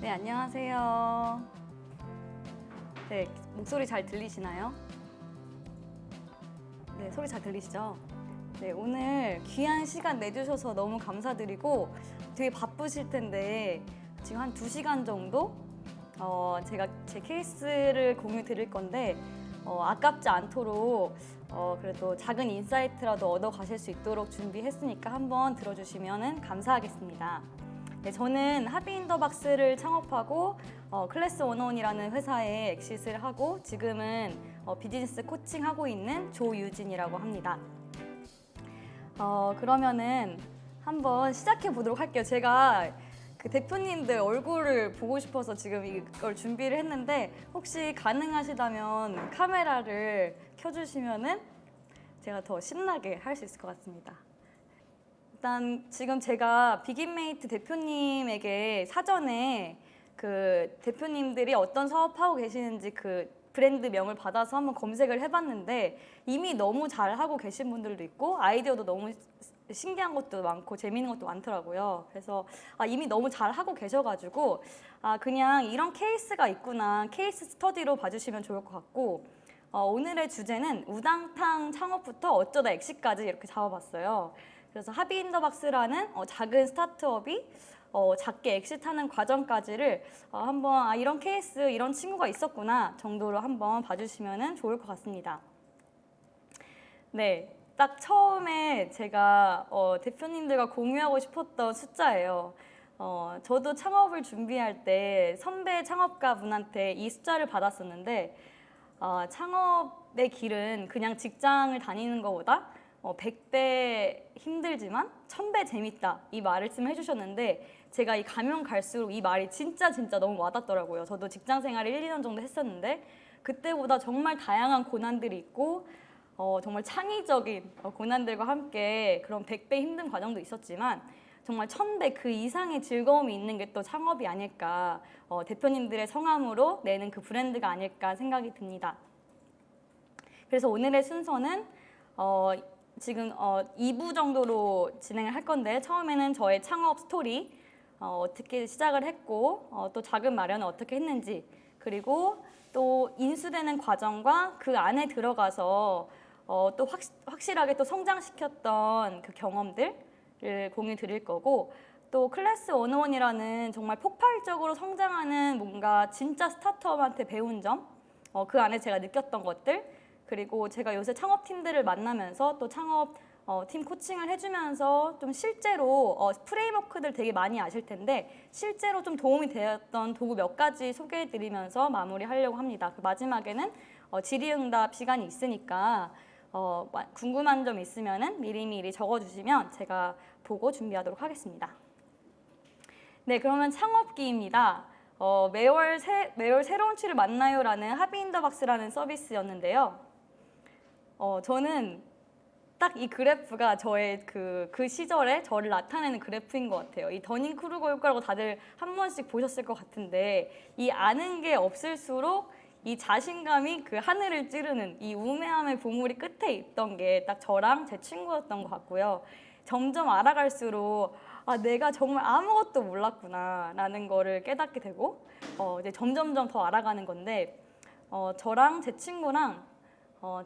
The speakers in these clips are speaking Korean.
네, 안녕하세요. 네, 목소리 잘 들리시나요? 네, 소리 잘 들리시죠? 네, 오늘 귀한 시간 내주셔서 너무 감사드리고 되게 바쁘실 텐데 지금 한 2시간 정도 제가 제 케이스를 공유 드릴 건데 아깝지 않도록 그래도 작은 인사이트라도 얻어 가실 수 있도록 준비했으니까 한번 들어주시면 감사하겠습니다. 네, 저는 하비인더박스를 창업하고 클래스 101이라는 회사에 엑싯을 하고 지금은 비즈니스 코칭하고 있는 조유진이라고 합니다. 그러면은 한번 시작해 보도록 할게요. 제가 그 대표님들 얼굴을 보고 싶어서 지금 이걸 준비를 했는데 혹시 가능하시다면 카메라를 켜주시면은 제가 더 신나게 할 수 있을 것 같습니다. 일단 지금 제가 비긴메이트 대표님에게 사전에 그 대표님들이 어떤 사업하고 계시는지 그 브랜드명을 받아서 한번 검색을 해봤는데 이미 너무 잘하고 계신 분들도 있고 아이디어도 너무 신기한 것도 많고 재미있는 것도 많더라고요. 그래서 이미 너무 잘하고 계셔가지고 그냥 이런 케이스가 있구나, 케이스 스터디로 봐주시면 좋을 것 같고 오늘의 주제는 우당탕 창업부터 어쩌다 엑시까지 이렇게 잡아봤어요. 그래서 하비인더박스라는 작은 스타트업이 작게 엑시트하는 과정까지를 한번 이런 케이스, 이런 친구가 있었구나 정도로 한번 봐주시면 좋을 것 같습니다. 네, 딱 처음에 제가 대표님들과 공유하고 싶었던 숫자예요. 저도 창업을 준비할 때 선배 창업가분한테 이 숫자를 받았었는데 창업의 길은 그냥 직장을 다니는 것보다 100배 힘들지만 1000배 재밌다 이 말씀을 해주셨는데 제가 이 가면 갈수록 이 말이 진짜 너무 와닿더라고요. 저도 직장 생활을 1-2년 정도 했었는데 그때보다 정말 다양한 고난들이 있고 정말 창의적인 고난들과 함께 그런 100배 힘든 과정도 있었지만 정말 1000배 그 이상의 즐거움이 있는 게 또 창업이 아닐까, 대표님들의 성함으로 내는 그 브랜드가 아닐까 생각이 듭니다. 그래서 오늘의 순서는 지금 2부 정도로 진행을 할 건데 처음에는 저의 창업 스토리, 어떻게 시작을 했고 또 자금 마련을 어떻게 했는지, 그리고 또 인수되는 과정과 그 안에 들어가서 또 확실하게 또 성장시켰던 그 경험들을 공유 드릴 거고, 또 클래스 101이라는 정말 폭발적으로 성장하는 뭔가 진짜 스타트업한테 배운 점, 그 안에 제가 느꼈던 것들, 그리고 제가 요새 창업팀들을 만나면서 또 창업 팀 코칭을 해주면서 좀 실제로 프레임워크들 되게 많이 아실 텐데 실제로 좀 도움이 되었던 도구 몇 가지 소개해드리면서 마무리하려고 합니다. 그 마지막에는 질의응답 시간이 있으니까 궁금한 점 있으면 미리미리 적어주시면 제가 보고 준비하도록 하겠습니다. 네, 그러면 창업기입니다. 매월 새로운 취를 만나요라는 하비인더박스라는 서비스였는데요. 저는 딱 이 그래프가 저의 그 시절에 저를 나타내는 그래프인 것 같아요. 이 더닝크루거 효과라고 다들 한 번씩 보셨을 것 같은데 이 아는 게 없을수록 이 자신감이 그 하늘을 찌르는 이 우매함의 보물이 끝에 있던 게 딱 저랑 제 친구였던 것 같고요. 점점 알아갈수록 내가 정말 아무것도 몰랐구나 라는 거를 깨닫게 되고 이제 점점점 더 알아가는 건데 저랑 제 친구랑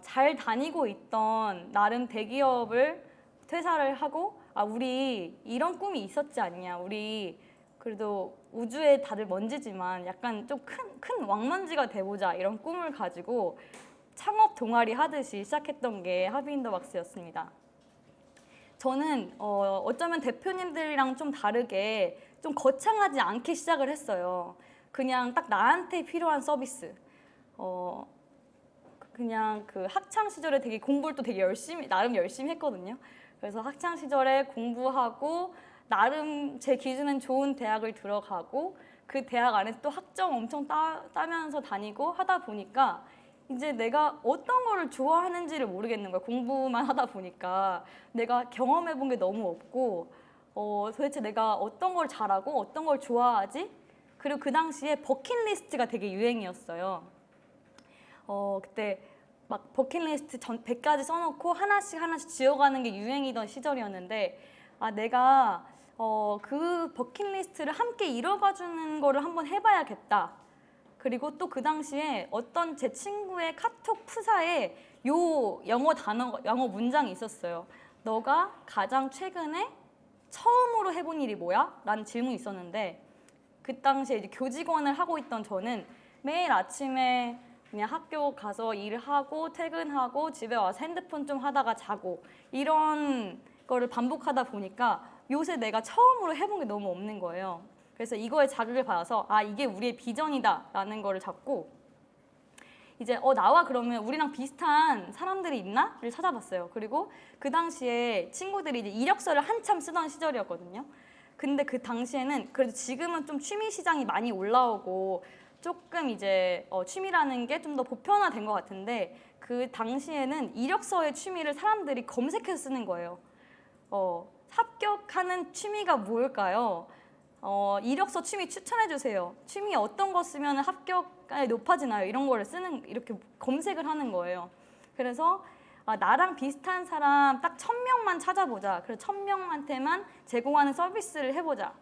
잘 다니고 있던 나름 대기업을 퇴사를 하고 우리 이런 꿈이 있었지 않냐, 우리 그래도 우주에 다들 먼지지만 약간 좀 큰 왕먼지가 돼보자 이런 꿈을 가지고 창업 동아리 하듯이 시작했던 게 하비인더박스였습니다. 저는 어쩌면 대표님들이랑 좀 다르게 좀 거창하지 않게 시작을 했어요. 그냥 딱 나한테 필요한 서비스. 그냥 그 학창 시절에 되게 공부를 또 되게 나름 열심히 했거든요. 그래서 학창 시절에 공부하고 나름 제 기준은 좋은 대학을 들어가고 그 대학 안에서 또 학점 엄청 따면서 다니고 하다 보니까 이제 내가 어떤 거를 좋아하는지를 모르겠는 거야. 공부만 하다 보니까 내가 경험해 본 게 너무 없고 도대체 내가 어떤 걸 잘하고 어떤 걸 좋아하지? 그리고 그 당시에 버킷리스트가 되게 유행이었어요. 그때 막 버킷리스트 100가지 써놓고 하나씩 지어가는 게 유행이던 시절이었는데 내가 그 버킷리스트를 함께 이뤄가주는 거를 한번 해봐야겠다. 그리고 또 그 당시에 어떤 제 친구의 카톡 프사에 요 영어 문장이 있었어요. 너가 가장 최근에 처음으로 해본 일이 뭐야? 라는 질문이 있었는데 그 당시에 이제 교직원을 하고 있던 저는 매일 아침에 그냥 학교 가서 일을 하고 퇴근하고 집에 와서 핸드폰 좀 하다가 자고 이런 거를 반복하다 보니까 요새 내가 처음으로 해본 게 너무 없는 거예요. 그래서 이거에 자극을 받아서 아 이게 우리의 비전이다 라는 거를 잡고 이제 나와 그러면 우리랑 비슷한 사람들이 있나?를 찾아봤어요. 그리고 그 당시에 친구들이 이제 이력서를 한참 쓰던 시절이었거든요. 근데 그 당시에는 그래도 지금은 좀 취미 시장이 많이 올라오고 조금 이제 취미라는 게 좀 더 보편화된 것 같은데 그 당시에는 이력서의 취미를 사람들이 검색해서 쓰는 거예요. 합격하는 취미가 뭘까요? 이력서 취미 추천해 주세요. 취미 어떤 거 쓰면 합격이 높아지나요? 이런 거를 이렇게 검색을 하는 거예요. 그래서 나랑 비슷한 사람 딱 1000명만 찾아보자. 그래서 1000명한테만 제공하는 서비스를 해보자.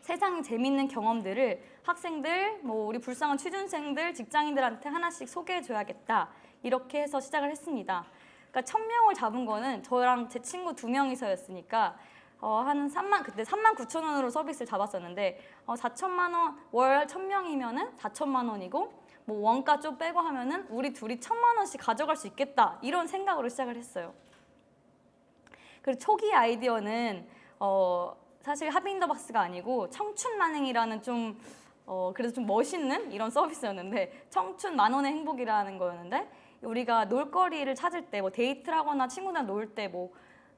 세상 재밌는 경험들을 학생들, 뭐 우리 불쌍한 취준생들, 직장인들한테 하나씩 소개해줘야겠다. 이렇게 해서 시작을 했습니다. 그러니까 1000명을 잡은 거는 저랑 제 친구 2명이서였으니까 한 그때 39,000원으로 서비스를 잡았었는데 4천만 원, 월 1000명이면은 4천만 원이고 뭐 원가 좀 빼고 하면은 우리 둘이 1000만 원씩 가져갈 수 있겠다 이런 생각으로 시작을 했어요. 그리고 초기 아이디어는 사실 하비인더박스가 아니고 청춘만행이라는 그래서 좀 멋있는 이런 서비스였는데 청춘 만원의 행복이라는 거였는데 우리가 놀거리를 찾을 때 뭐 데이트를 하거나 친구랑 놀 때 뭐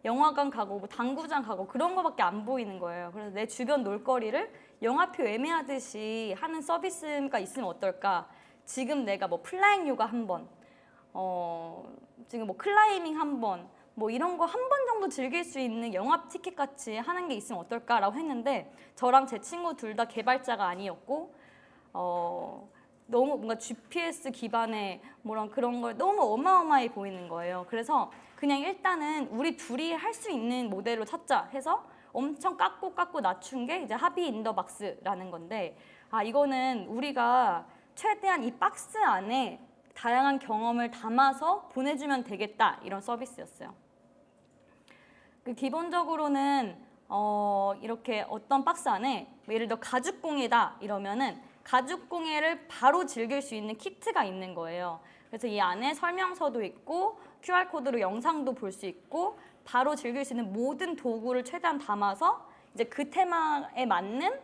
영화관 가고 뭐 당구장 가고 그런 거밖에 안 보이는 거예요. 그래서 내 주변 놀거리를 영화표 예매하듯이 하는 서비스가 있으면 어떨까? 지금 내가 뭐 플라잉 요가 한 번, 지금 뭐 클라이밍 한 번, 뭐 이런 거 한 번 정도 즐길 수 있는 영화 티켓 같이 하는 게 있으면 어떨까라고 했는데 저랑 제 친구 둘 다 개발자가 아니었고 너무 뭔가 GPS 기반의 뭐랑 그런 걸 너무 어마어마해 보이는 거예요. 그래서 그냥 일단은 우리 둘이 할 수 있는 모델로 찾자 해서 엄청 깎고 낮춘 게 이제 하비 인더박스라는 건데 이거는 우리가 최대한 이 박스 안에 다양한 경험을 담아서 보내주면 되겠다 이런 서비스였어요. 기본적으로는 이렇게 어떤 박스 안에 예를 들어 가죽공예다 이러면은 가죽공예를 바로 즐길 수 있는 키트가 있는 거예요. 그래서 이 안에 설명서도 있고 QR코드로 영상도 볼 수 있고 바로 즐길 수 있는 모든 도구를 최대한 담아서 이제 그 테마에 맞는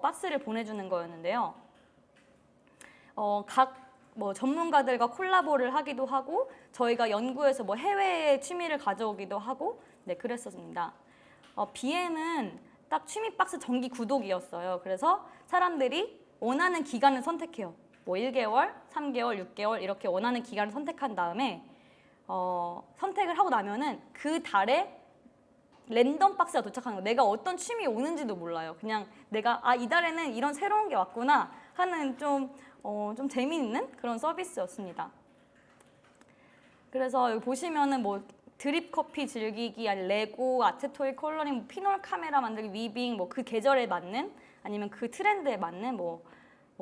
박스를 보내주는 거였는데요. 각 뭐 전문가들과 콜라보를 하기도 하고 저희가 연구해서 뭐 해외에 취미를 가져오기도 하고 네 그랬었습니다. BM은 딱 취미 박스 정기 구독이었어요. 그래서 사람들이 원하는 기간을 선택해요. 뭐 1개월, 3개월, 6개월 이렇게 원하는 기간을 선택한 다음에 선택을 하고 나면은 그 달에 랜덤 박스가 도착하는 거예요. 내가 어떤 취미 오는지도 몰라요. 그냥 내가 이달에는 이런 새로운 게 왔구나 하는 좀 재미있는 그런 서비스였습니다. 그래서 여기 보시면은 뭐 드립 커피 즐기기, 아니 레고, 아트토이 컬러링, 뭐 피놀 카메라 만들기, 위빙, 뭐 그 계절에 맞는 아니면 그 트렌드에 맞는 뭐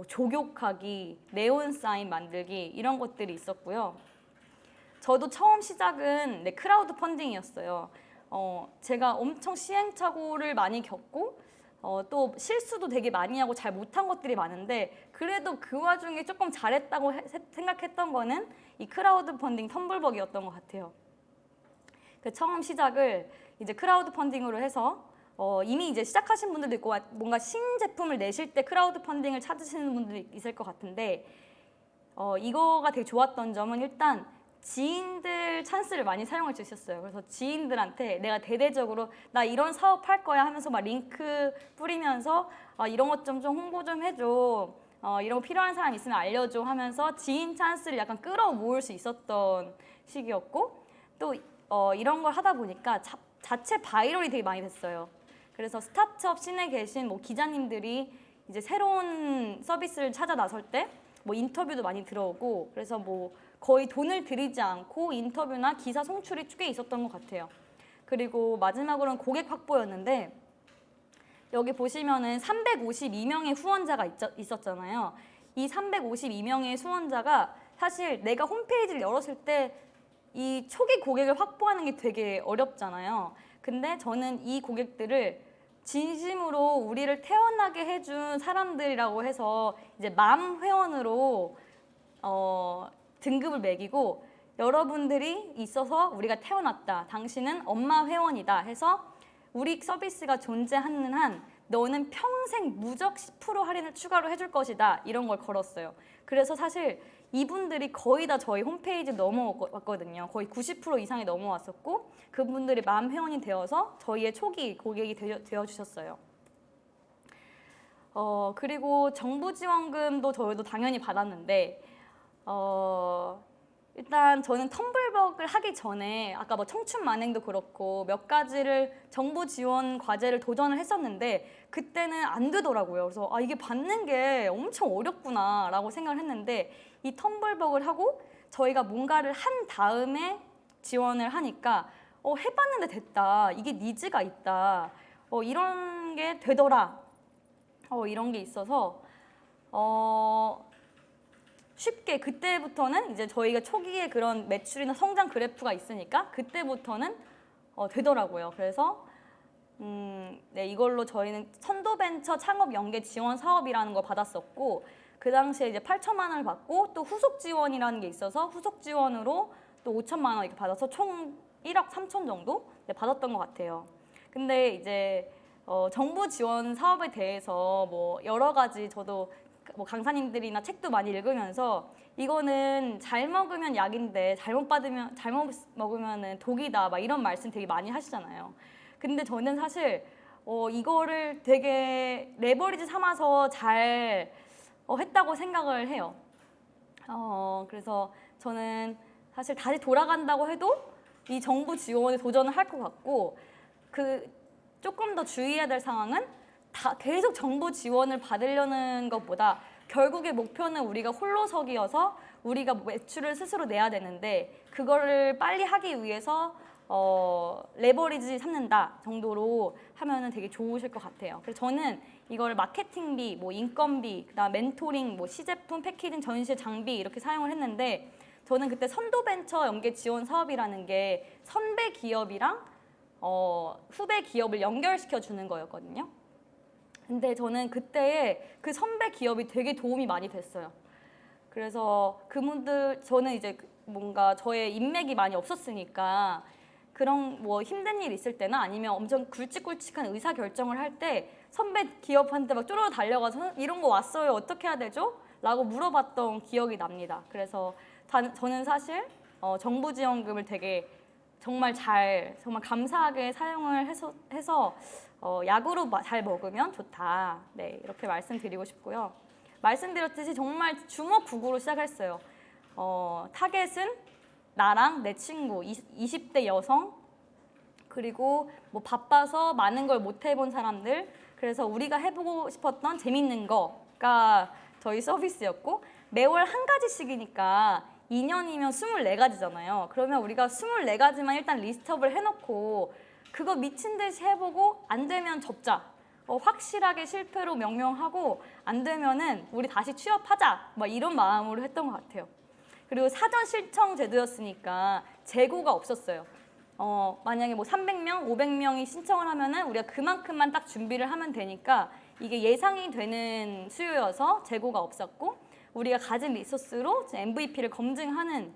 조격하기, 네온 사인 만들기 이런 것들이 있었고요. 저도 처음 시작은 크라우드 펀딩이었어요. 제가 엄청 시행착오를 많이 겪고 또 실수도 되게 많이 하고 잘 못한 것들이 많은데 그래도 그 와중에 조금 잘했다고 생각했던 거는 이 크라우드 펀딩 텀블벅이었던 것 같아요. 그 처음 시작을 이제 크라우드 펀딩으로 해서 이미 이제 시작하신 분들도 있고 뭔가 신제품을 내실 때 크라우드 펀딩을 찾으시는 분들이 있을 것 같은데 이거가 되게 좋았던 점은 일단 지인들 찬스를 많이 사용할 수 있었어요. 그래서 지인들한테 내가 대대적으로 나 이런 사업 할 거야 하면서 막 링크 뿌리면서 이런 것 좀 홍보 좀 해줘. 이런 거 필요한 사람 있으면 알려줘 하면서 지인 찬스를 약간 끌어모을 수 있었던 시기였고 또 이런 걸 하다 보니까 자체 바이럴이 되게 많이 됐어요. 그래서 스타트업 씬에 계신 뭐 기자님들이 이제 새로운 서비스를 찾아 나설 때 뭐 인터뷰도 많이 들어오고 그래서 뭐 거의 돈을 들이지 않고 인터뷰나 기사 송출이 꽤 있었던 것 같아요. 그리고 마지막으로는 고객 확보였는데 여기 보시면은 352명의 후원자가 있었잖아요. 이 352명의 후원자가 사실 내가 홈페이지를 열었을 때 이 초기 고객을 확보하는 게 되게 어렵잖아요. 근데 저는 이 고객들을 진심으로 우리를 태어나게 해준 사람들이라고 해서 이제 맘 회원으로 등급을 매기고 여러분들이 있어서 우리가 태어났다. 당신은 엄마 회원이다 해서 우리 서비스가 존재하는 한 너는 평생 무적 10% 할인을 추가로 해줄 것이다. 이런 걸 걸었어요. 그래서 사실 이분들이 거의 다 저희 홈페이지 넘어왔거든요. 거의 90% 이상이 넘어왔었고 그분들이 만 회원이 되어서 저희의 초기 고객이 되어주셨어요. 그리고 정부 지원금도 저희도 당연히 받았는데 일단 저는 텀블벅을 하기 전에 아까 뭐 청춘 만행도 그렇고 몇 가지를 정부 지원 과제를 도전을 했었는데 그때는 안 되더라고요. 그래서 이게 받는 게 엄청 어렵구나 라고 생각을 했는데 이 텀블벅을 하고 저희가 뭔가를 한 다음에 지원을 하니까 해봤는데 됐다. 이게 니즈가 있다. 이런 게 되더라. 이런 게 있어서 쉽게 그때부터는 이제 저희가 초기에 그런 매출이나 성장 그래프가 있으니까 그때부터는 되더라고요. 그래서 네, 이걸로 저희는 선도벤처 창업 연계 지원 사업이라는 걸 받았었고 그 당시에 이제 8천만 원을 받고 또 후속 지원이라는 게 있어서 후속 지원으로 또 5천만 원 이렇게 받아서 총 1억 3천 정도 받았던 것 같아요. 근데 이제 정부 지원 사업에 대해서 뭐 여러 가지 저도 뭐 강사님들이나 책도 많이 읽으면서 이거는 잘 먹으면 약인데 잘못 먹으면은 독이다 막 이런 말씀 되게 많이 하시잖아요. 근데 저는 사실 이거를 되게 레버리지 삼아서 잘 했다고 생각을 해요. 그래서 저는 사실 다시 돌아간다고 해도 이 정부 지원에 도전을 할 것 같고 조금 더 주의해야 될 상황은 계속 정부 지원을 받으려는 것보다 결국의 목표는 우리가 홀로서기여서 우리가 매출을 스스로 내야 되는데 그거를 빨리 하기 위해서 레버리지 삼는다 정도로 하면은 되게 좋으실 것 같아요. 그래서 저는 이걸 마케팅비, 뭐 인건비, 그다음 멘토링, 뭐 시제품, 패키징, 전시, 장비 이렇게 사용을 했는데 저는 그때 선도벤처 연계 지원 사업이라는 게 선배 기업이랑 후배 기업을 연결시켜 주는 거였거든요. 근데 저는 그때에 그 선배 기업이 되게 도움이 많이 됐어요. 그래서 저는 이제 뭔가 저의 인맥이 많이 없었으니까 그런 뭐 힘든 일 있을 때나 아니면 엄청 굵직굵직한 의사 결정을 할 때 선배 기업한테 막 쪼르르 달려가서 이런 거 왔어요. 어떻게 해야 되죠? 라고 물어봤던 기억이 납니다. 그래서 저는 사실 정부 지원금을 되게 정말 감사하게 사용을 해서 약으로 잘 먹으면 좋다. 네, 이렇게 말씀드리고 싶고요. 말씀드렸듯이 정말 주먹구구로 시작했어요. 타겟은 나랑 내 친구, 20대 여성, 그리고 뭐 바빠서 많은 걸 못 해본 사람들, 그래서 우리가 해보고 싶었던 재밌는 거가 저희 서비스였고 매월 한 가지씩이니까 2년이면 24가지잖아요. 그러면 우리가 24가지만 일단 리스트업을 해놓고 그거 미친 듯이 해보고 안 되면 접자. 확실하게 실패로 명명하고 안 되면은 우리 다시 취업하자. 막 이런 마음으로 했던 것 같아요. 그리고 사전 신청 제도였으니까 재고가 없었어요. 만약에 뭐 300명, 500명이 신청을 하면은 우리가 그만큼만 딱 준비를 하면 되니까 이게 예상이 되는 수요여서 재고가 없었고 우리가 가진 리소스로 MVP를 검증하는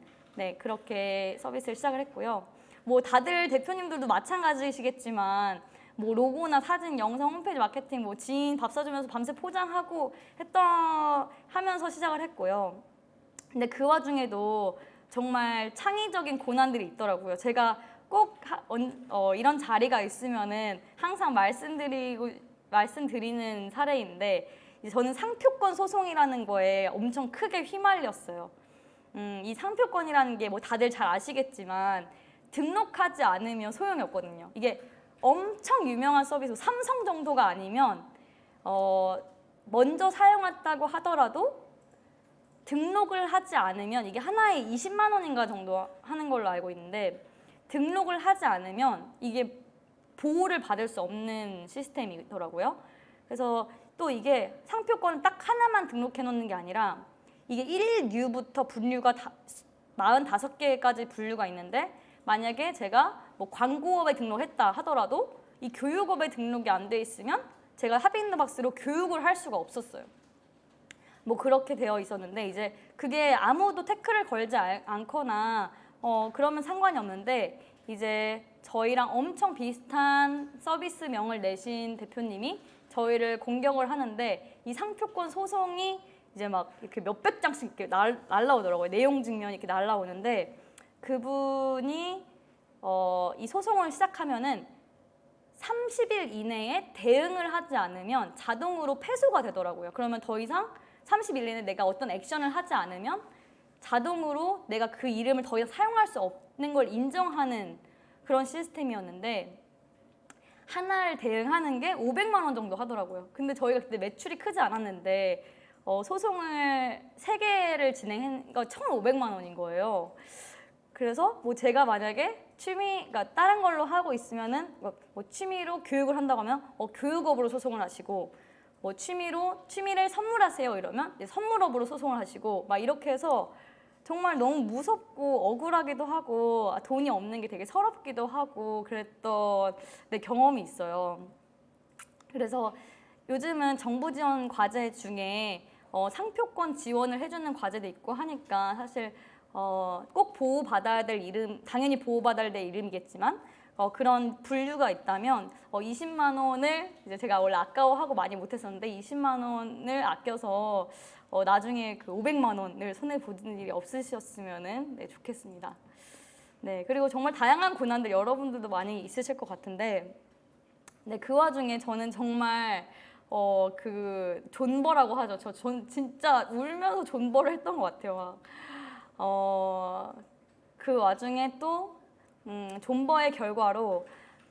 그렇게 서비스를 시작을 했고요. 뭐 다들 대표님들도 마찬가지시겠지만 뭐 로고나 사진, 영상, 홈페이지 마케팅, 뭐 지인 밥 사주면서 밤새 포장하고 하면서 시작을 했고요. 근데 그 와중에도 정말 창의적인 고난들이 있더라고요. 제가 꼭 이런 자리가 있으면은 항상 말씀드리는 사례인데 저는 상표권 소송이라는 거에 엄청 크게 휘말렸어요. 이 상표권이라는 게 뭐 다들 잘 아시겠지만 등록하지 않으면 소용이 없거든요. 이게 엄청 유명한 서비스, 삼성 정도가 아니면 먼저 사용했다고 하더라도 등록을 하지 않으면 이게 하나에 20만 원인가 정도 하는 걸로 알고 있는데 등록을 하지 않으면 이게 보호를 받을 수 없는 시스템이더라고요. 그래서 또 이게 상표권을 딱 하나만 등록해 놓는 게 아니라 이게 1류부터 분류가 45개까지 분류가 있는데 만약에 제가 뭐 광고업에 등록했다 하더라도 이 교육업에 등록이 안 돼 있으면 제가 하비인더박스로 교육을 할 수가 없었어요. 뭐 그렇게 되어 있었는데 이제 그게 아무도 태클을 걸지 않거나 그러면 상관이 없는데 이제 저희랑 엄청 비슷한 서비스명을 내신 대표님이 저희를 공격을 하는데 이 상표권 소송이 이제 막 이렇게 몇백 장씩 이렇게 날라오더라고요. 내용 증명이 이렇게 날라오는데 그분이 이 소송을 시작하면은 30일 이내에 대응을 하지 않으면 자동으로 패소가 되더라고요. 그러면 더 이상 30일 이내에 내가 어떤 액션을 하지 않으면 자동으로 내가 그 이름을 더 이상 사용할 수 없는 걸 인정하는 그런 시스템이었는데 하나를 대응하는 게 500만 원 정도 하더라고요. 근데 저희가 그때 매출이 크지 않았는데 소송을 3개를 진행한 거 1,500만 원인 거예요. 그래서 뭐 제가 만약에 그러니까 다른 걸로 하고 있으면은 뭐 취미로 교육을 한다고 하면 교육업으로 소송을 하시고 뭐 취미를 선물하세요 이러면 이제 선물업으로 소송을 하시고 막 이렇게 해서 정말 너무 무섭고 억울하기도 하고 돈이 없는 게 되게 서럽기도 하고 그랬던 경험이 있어요. 그래서 요즘은 정부 지원 과제 중에 상표권 지원을 해주는 과제도 있고 하니까 사실 꼭 보호받아야 될 이름, 당연히 보호받아야 될 이름이겠지만 그런 분류가 있다면 20만 원을 이제 제가 원래 아까워하고 많이 못했었는데 20만 원을 아껴서 나중에 그 500만 원을 손해 보는 일이 없으셨으면 좋겠습니다. 네, 그리고 정말 다양한 고난들 여러분들도 많이 있으실 것 같은데, 네, 그 와중에 저는 정말 그 존버라고 하죠. 진짜 울면서 존버를 했던 것 같아요. 그 와중에 또 존버의 결과로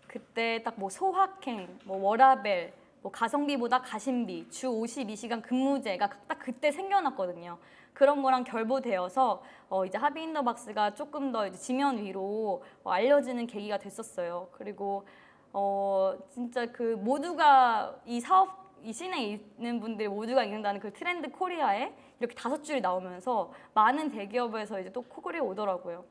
그때 딱 뭐 소확행, 뭐 워라벨, 뭐 가성비보다 가심비, 주 52시간 근무제가 딱 그때 생겨났거든요. 그런 거랑 결부되어서 이제 하비인더박스가 조금 더 이제 지면 위로 알려지는 계기가 됐었어요. 그리고 진짜 그 모두가 이 시내에 있는 분들 모두가 읽는다는 그 트렌드 코리아에 이렇게 5줄이 나오면서 많은 대기업에서 이제 또 코골이 오더라고요.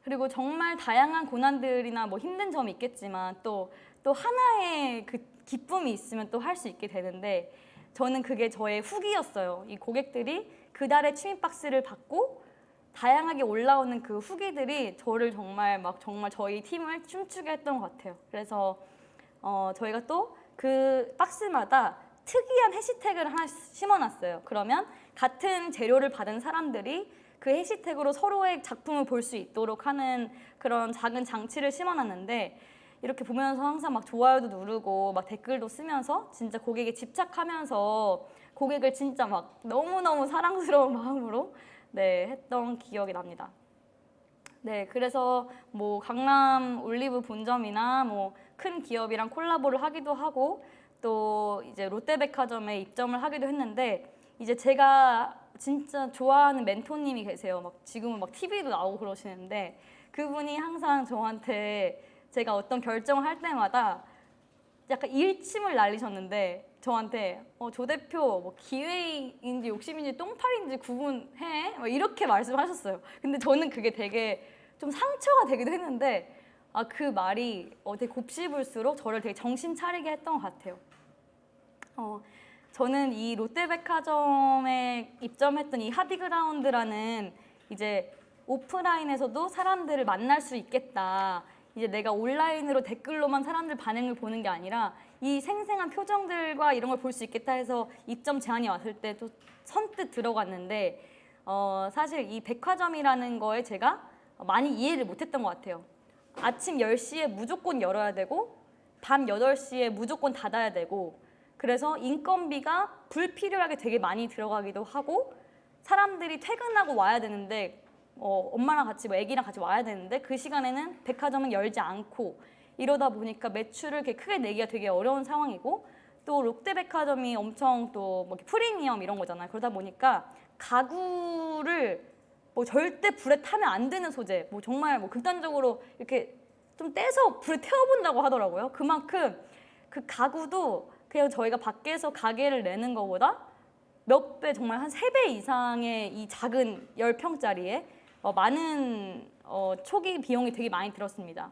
그리고 정말 다양한 고난들이나 뭐 힘든 점이 있겠지만 또 하나의 그 기쁨이 있으면 또 할 수 있게 되는데 저는 그게 저의 후기였어요. 이 고객들이 그달의 취미박스를 받고 다양하게 올라오는 그 후기들이 저를 정말 저희 팀을 춤추게 했던 것 같아요. 그래서 저희가 또 그 박스마다 특이한 해시태그를 하나 심어놨어요. 그러면 같은 재료를 받은 사람들이 그 해시태그로 서로의 작품을 볼 수 있도록 하는 그런 작은 장치를 심어놨는데 이렇게 보면서 항상 막 좋아요도 누르고 막 댓글도 쓰면서 진짜 고객에 집착하면서 고객을 진짜 막 너무너무 사랑스러운 마음으로 했던 기억이 납니다. 네, 그래서 뭐 강남 올리브 본점이나 뭐 큰 기업이랑 콜라보를 하기도 하고 또 이제 롯데백화점에 입점을 하기도 했는데 이제 제가 진짜 좋아하는 멘토님이 계세요. 막 지금은 막 TV도 나오고 그러시는데 그분이 항상 저한테 제가 어떤 결정을 할 때마다 약간 일침을 날리셨는데 저한테 조 대표 뭐 기회인지 욕심인지 똥파리인지 구분해? 막 이렇게 말씀하셨어요. 근데 저는 그게 되게 좀 상처가 되기도 했는데 그 말이 되게 곱씹을수록 저를 되게 정신 차리게 했던 것 같아요. 저는 이 롯데백화점에 입점했던 이 하비그라운드라는 이제 오프라인에서도 사람들을 만날 수 있겠다. 이제 내가 온라인으로 댓글로만 사람들 반응을 보는 게 아니라 이 생생한 표정들과 이런 걸 볼 수 있겠다 해서 입점 제안이 왔을 때 또 선뜻 들어갔는데 사실 이 백화점이라는 거에 제가 많이 이해를 못했던 것 같아요. 아침 10시에 무조건 열어야 되고 밤 8시에 무조건 닫아야 되고 그래서 인건비가 불필요하게 되게 많이 들어가기도 하고 사람들이 퇴근하고 와야 되는데 엄마랑 같이 뭐 애기랑 같이 와야 되는데 그 시간에는 백화점은 열지 않고 이러다 보니까 매출을 이렇게 크게 내기가 되게 어려운 상황이고 또 롯데백화점이 엄청 또 뭐 프리미엄 이런 거잖아요. 그러다 보니까 가구를 뭐 절대 불에 타면 안 되는 소재, 뭐 정말 뭐 극단적으로 이렇게 좀 떼서 불을 태워본다고 하더라고요. 그만큼 그 가구도 그냥 저희가 밖에서 가게를 내는 것보다 몇 배, 정말 한 3배 이상의 이 작은 10평짜리에 많은 초기 비용이 되게 많이 들었습니다.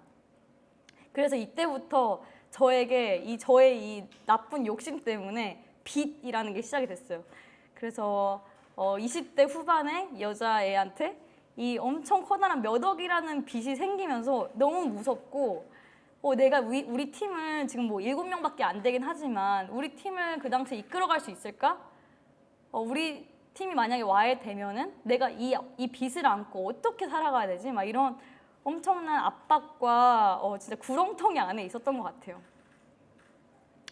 그래서 이때부터 저의 이 나쁜 욕심 때문에 빚이라는 게 시작이 됐어요. 그래서 20대 후반에 여자애한테 이 엄청 커다란 몇 억이라는 빚이 생기면서 너무 무섭고 내가 우리 팀을 지금 뭐 7명밖에 안 되긴 하지만 우리 팀을 그 당시에 이끌어갈 수 있을까? 우리 팀이 만약에 와야 되면은 내가 이 빚을 안고 어떻게 살아가야 되지? 막 이런 엄청난 압박과 진짜 구렁텅이 안에 있었던 것 같아요.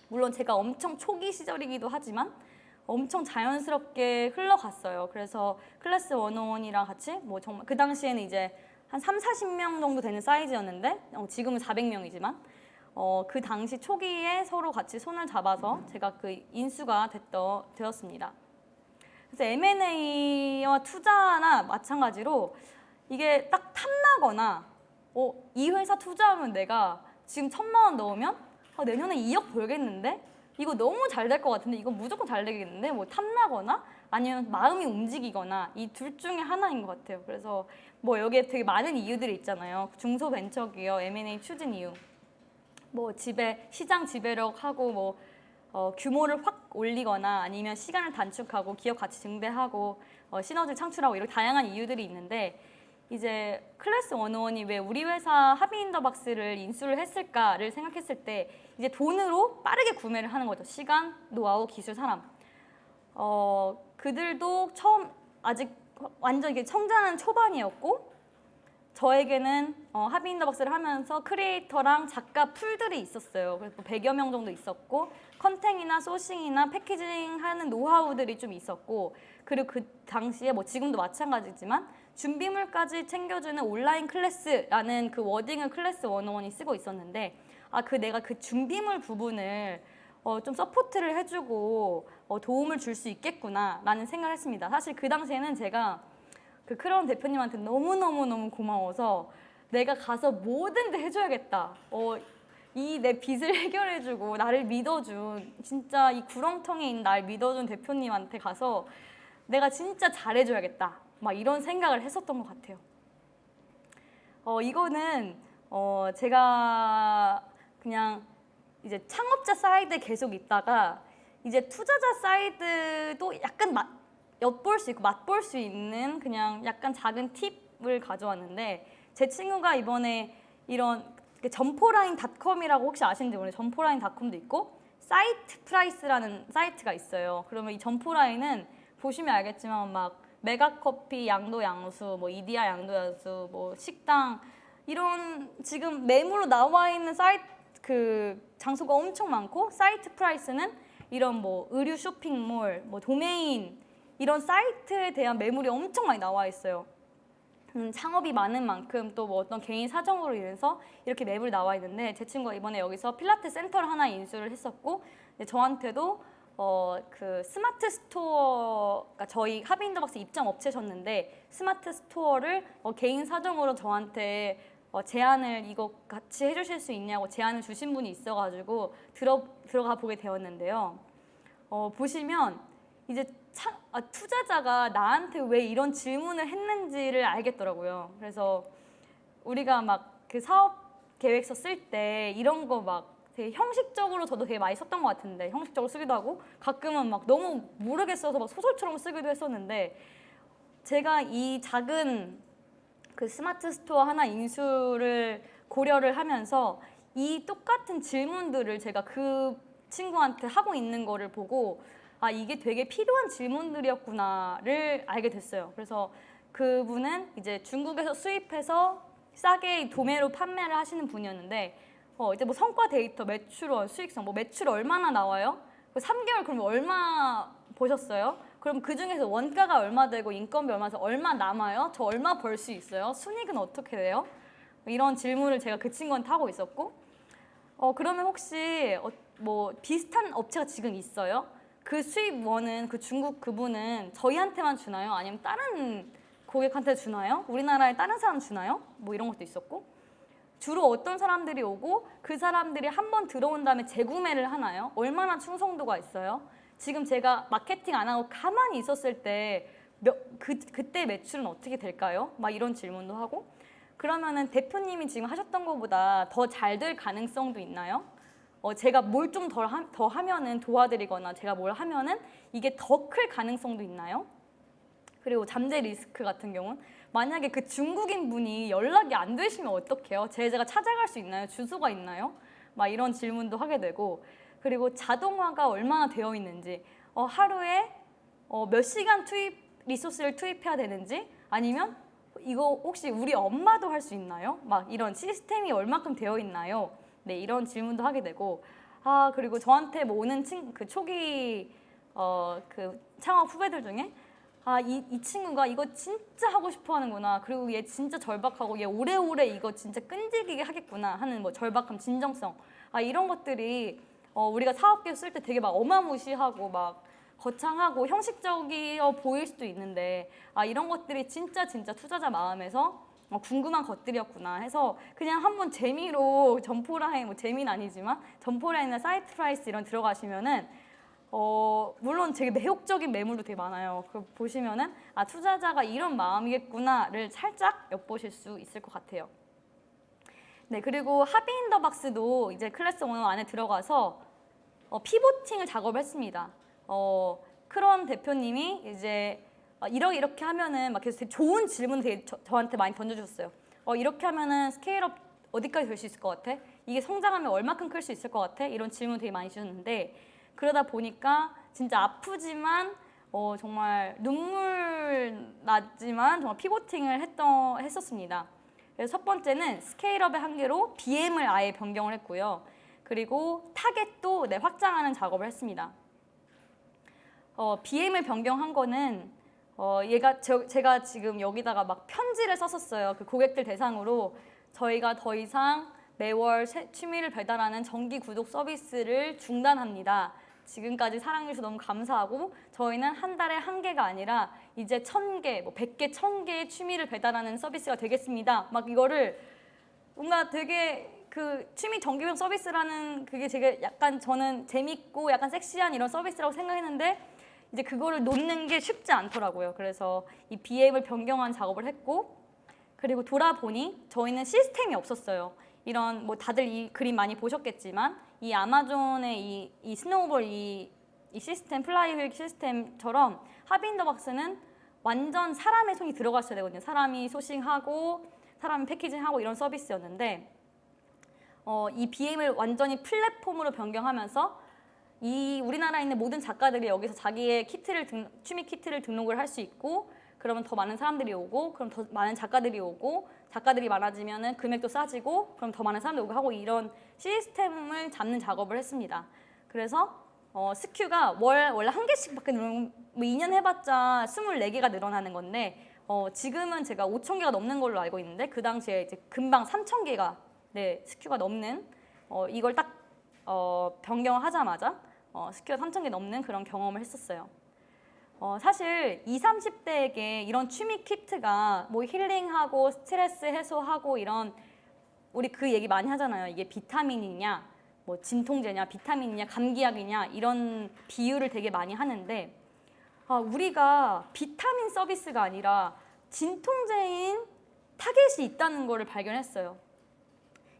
물론 제가 엄청 초기 시절이기도 하지만 엄청 자연스럽게 흘러갔어요. 그래서 클래스 101이랑 같이 뭐 정말 그 당시에는 이제 한 3, 40명 정도 되는 사이즈였는데 지금은 400명이지만 그 당시 초기에 서로 같이 손을 잡아서 제가 그 인수가 되었습니다. 그래서 M&A와 투자나 마찬가지로 이게 딱 탐나거나 이 회사 투자하면 내가 지금 1,000만 원 넣으면 내년에 2억 벌겠는데? 이거 너무 잘 될 것 같은데? 이거 무조건 잘 되겠는데? 뭐 탐나거나 아니면 마음이 움직이거나 이 둘 중에 하나인 것 같아요. 그래서 뭐 여기에 되게 많은 이유들이 있잖아요. 중소벤처기업 M&A 추진 이유. 뭐 시장 지배력하고 뭐 규모를 확 올리거나 아니면 시간을 단축하고 기업 가치 증대하고 시너지를 창출하고 이런 다양한 이유들이 있는데 이제 클래스 101이 왜 우리 회사 합의인더박스를 인수를 했을까를 생각했을 때 이제 돈으로 빠르게 구매를 하는 거죠. 시간, 노하우, 기술, 사람. 그들도 아직 완전 이게 성장한 초반이었고 저에게는 합의인더박스를 하면서 크리에이터랑 작가 풀들이 있었어요. 그래서 100여 명 정도 있었고 컨텐츠나 소싱이나 패키징 하는 노하우들이 좀 있었고 그리고 그 당시에 뭐 지금도 마찬가지지만 준비물까지 챙겨주는 온라인 클래스라는 그 워딩을 클래스 101이 쓰고 있었는데 내가 그 준비물 부분을 좀 서포트를 해주고 도움을 줄 수 있겠구나라는 생각을 했습니다. 사실 그 당시에는 제가 그 크라운 대표님한테 너무너무 고마워서 내가 가서 뭐든지 해줘야겠다. 이 내 빚을 해결해주고 나를 믿어준 진짜 이 구렁텅이에 있는 날 믿어준 대표님한테 가서 내가 진짜 잘해줘야겠다. 막 이런 생각을 했었던 것 같아요. 이거는 제가 그냥 이제 창업자 사이드에 계속 있다가 이제 투자자 사이드도 약간 엿볼 수 있고 맛볼 수 있는 그냥 약간 작은 팁을 가져왔는데 제 친구가 이번에 이런 점포라인닷컴이라고 혹시 아시는지 모르겠는데 점포라인닷컴도 있고 사이트 프라이스라는 사이트가 있어요. 그러면 이 점포라인은 보시면 알겠지만 막 메가커피, 양도 양수, 뭐 이디야 양도 양수, 뭐 식당 이런 지금 매물로 나와 있는 사이트 그 장소가 엄청 많고 사이트 프라이스는 이런 뭐 의류 쇼핑몰, 뭐 도메인 이런 사이트에 대한 매물이 엄청 많이 나와 있어요. 창업이 많은 만큼 또 뭐 어떤 개인 사정으로 인해서 이렇게 매물이 나와 있는데 제 친구가 이번에 여기서 필라테스 센터를 하나 인수를 했었고 저한테도 그 스마트 스토어가 저희 합의인더박스 입점 업체셨는데 스마트 스토어를 개인 사정으로 저한테 제안을 이거 같이 해주실 수 있냐고 제안을 주신 분이 있어가지고 들어가 보게 되었는데요. 보시면 이제 투자자가 나한테 왜 이런 질문을 했는지를 알겠더라고요. 그래서 우리가 막 그 사업 계획서 쓸 때 이런 거 막 되게 형식적으로 저도 되게 많이 썼던 것 같은데 형식적으로 쓰기도 하고 가끔은 막 너무 모르게 써서 막 소설처럼 쓰기도 했었는데 제가 이 작은 그 스마트 스토어 하나 인수를 고려를 하면서 이 똑같은 질문들을 제가 그 친구한테 하고 있는 거를 보고 이게 되게 필요한 질문들이었구나를 알게 됐어요. 그래서 그분은 이제 중국에서 수입해서 싸게 도매로 판매를 하시는 분이었는데 이제 뭐 성과 데이터, 매출원, 수익성, 뭐 매출 얼마나 나와요? 3개월 그러면 얼마 보셨어요? 그럼 그 중에서 원가가 얼마 되고 인건비 얼마 돼서 얼마 남아요? 저 얼마 벌 수 있어요? 순이익은 어떻게 돼요? 이런 질문을 제가 그 친구한테 하고 있었고 그러면 혹시 뭐 비슷한 업체가 지금 있어요? 그 수입원은 그 중국 그분은 저희한테만 주나요? 아니면 다른 고객한테 주나요? 우리나라에 다른 사람 주나요? 뭐 이런 것도 있었고 주로 어떤 사람들이 오고 그 사람들이 한 번 들어온 다음에 재구매를 하나요? 얼마나 충성도가 있어요? 지금 제가 마케팅 안 하고 가만히 있었을 때 그때 매출은 어떻게 될까요? 막 이런 질문도 하고 그러면은 대표님이 지금 하셨던 것보다 더 잘 될 가능성도 있나요? 제가 뭘 좀 더 하면은 도와드리거나 제가 뭘 하면은 이게 더 클 가능성도 있나요? 그리고 잠재 리스크 같은 경우는 만약에 그 중국인 분이 연락이 안 되시면 어떡해요? 제가 찾아갈 수 있나요? 주소가 있나요? 막 이런 질문도 하게 되고 그리고 자동화가 얼마나 되어 있는지 하루에 몇 시간 리소스를 투입해야 되는지 아니면 이거 혹시 우리 엄마도 할 수 있나요? 막 이런 시스템이 얼마큼 되어 있나요? 네, 이런 질문도 하게 되고 그리고 저한테 뭐 오는 그 초기 그 창업 후배들 중에 이 친구가 이거 진짜 하고 싶어 하는구나. 그리고 얘 진짜 절박하고 얘 오래오래 이거 진짜 끈질기게 하겠구나 하는 뭐 절박함, 진정성. 이런 것들이 우리가 사업 계획 쓸 때 되게 막 어마무시하고 막 거창하고 형식적이어 보일 수도 있는데 이런 것들이 진짜 투자자 마음에서 궁금한 것들이었구나 해서 그냥 한번 재미로 점포라인, 뭐 재미는 아니지만 점포라인이나 사이트 프라이스 이런 들어가시면은 물론 되게 매혹적인 매물도 되게 많아요. 그 보시면은 투자자가 이런 마음이겠구나를 살짝 엿보실 수 있을 것 같아요. 네, 그리고 하비인더박스도 이제 클래스 오너 안에 들어가서 피보팅을 작업했습니다. 크런 대표님이 이제 이렇게 하면은 막 계속 되게 좋은 질문 되게 저한테 많이 던져주셨어요. 이렇게 하면은 스케일업 어디까지 될 수 있을 것 같아? 이게 성장하면 얼마큼 클 수 있을 것 같아? 이런 질문 되게 많이 주셨는데 그러다 보니까 진짜 아프지만 정말 눈물 나지만 정말 피보팅을 했었습니다. 그래서 첫 번째는 스케일업의 한계로 BM을 아예 변경을 했고요. 그리고 타겟도 확장하는 작업을 했습니다. BM을 변경한 거는 제가 지금 여기다가 막 편지를 썼었어요. 그 고객들 대상으로 저희가 더 이상 매월 취미를 배달하는 정기 구독 서비스를 중단합니다. 지금까지 사랑해주셔서 너무 감사하고 저희는 한 달에 1개가 아니라 이제 1000개, 뭐 100개, 1000개의 취미를 배달하는 서비스가 되겠습니다. 막 이거를 뭔가 되게 그 취미 정기용 서비스라는 그게 되게 약간 저는 재밌고 약간 섹시한 이런 서비스라고 생각했는데 이제 그거를 놓는 게 쉽지 않더라고요. 그래서 이 BM을 변경한 작업을 했고 그리고 돌아보니 저희는 시스템이 없었어요. 이런 뭐 다들 이 그림 많이 보셨겠지만 이 아마존의 이 스노우볼 이 시스템 플라이휠 시스템처럼 하비인더박스는 완전 사람의 손이 들어갔어야 되거든요. 사람이 소싱하고 사람이 패키징하고 이런 서비스였는데 이 BM을 완전히 플랫폼으로 변경하면서 이 우리나라에 있는 모든 작가들이 여기서 자기의 취미 키트를 등록을 할 수 있고 그러면 더 많은 사람들이 오고 그럼 더 많은 작가들이 오고 작가들이 많아지면은 금액도 싸지고 그럼 더 많은 사람들이 오고 하고 이런 시스템을 잡는 작업을 했습니다. 그래서 스큐가 원래 1개씩밖에 뭐 2년 해봤자 24개가 늘어나는 건데 지금은 제가 5,000개가 넘는 걸로 알고 있는데 그 당시에 이제 금방 3,000개가 스큐가 넘는 이걸 딱 변경을 하자마자 스큐가 3,000개 넘는 그런 경험을 했었어요. 사실 20, 30대에게 이런 취미 키트가 뭐 힐링하고 스트레스 해소하고 이런 우리 그 얘기 많이 하잖아요. 이게 비타민이냐, 뭐 진통제냐, 비타민이냐, 감기약이냐 이런 비유를 되게 많이 하는데 우리가 비타민 서비스가 아니라 진통제인 타겟이 있다는 거를 발견했어요.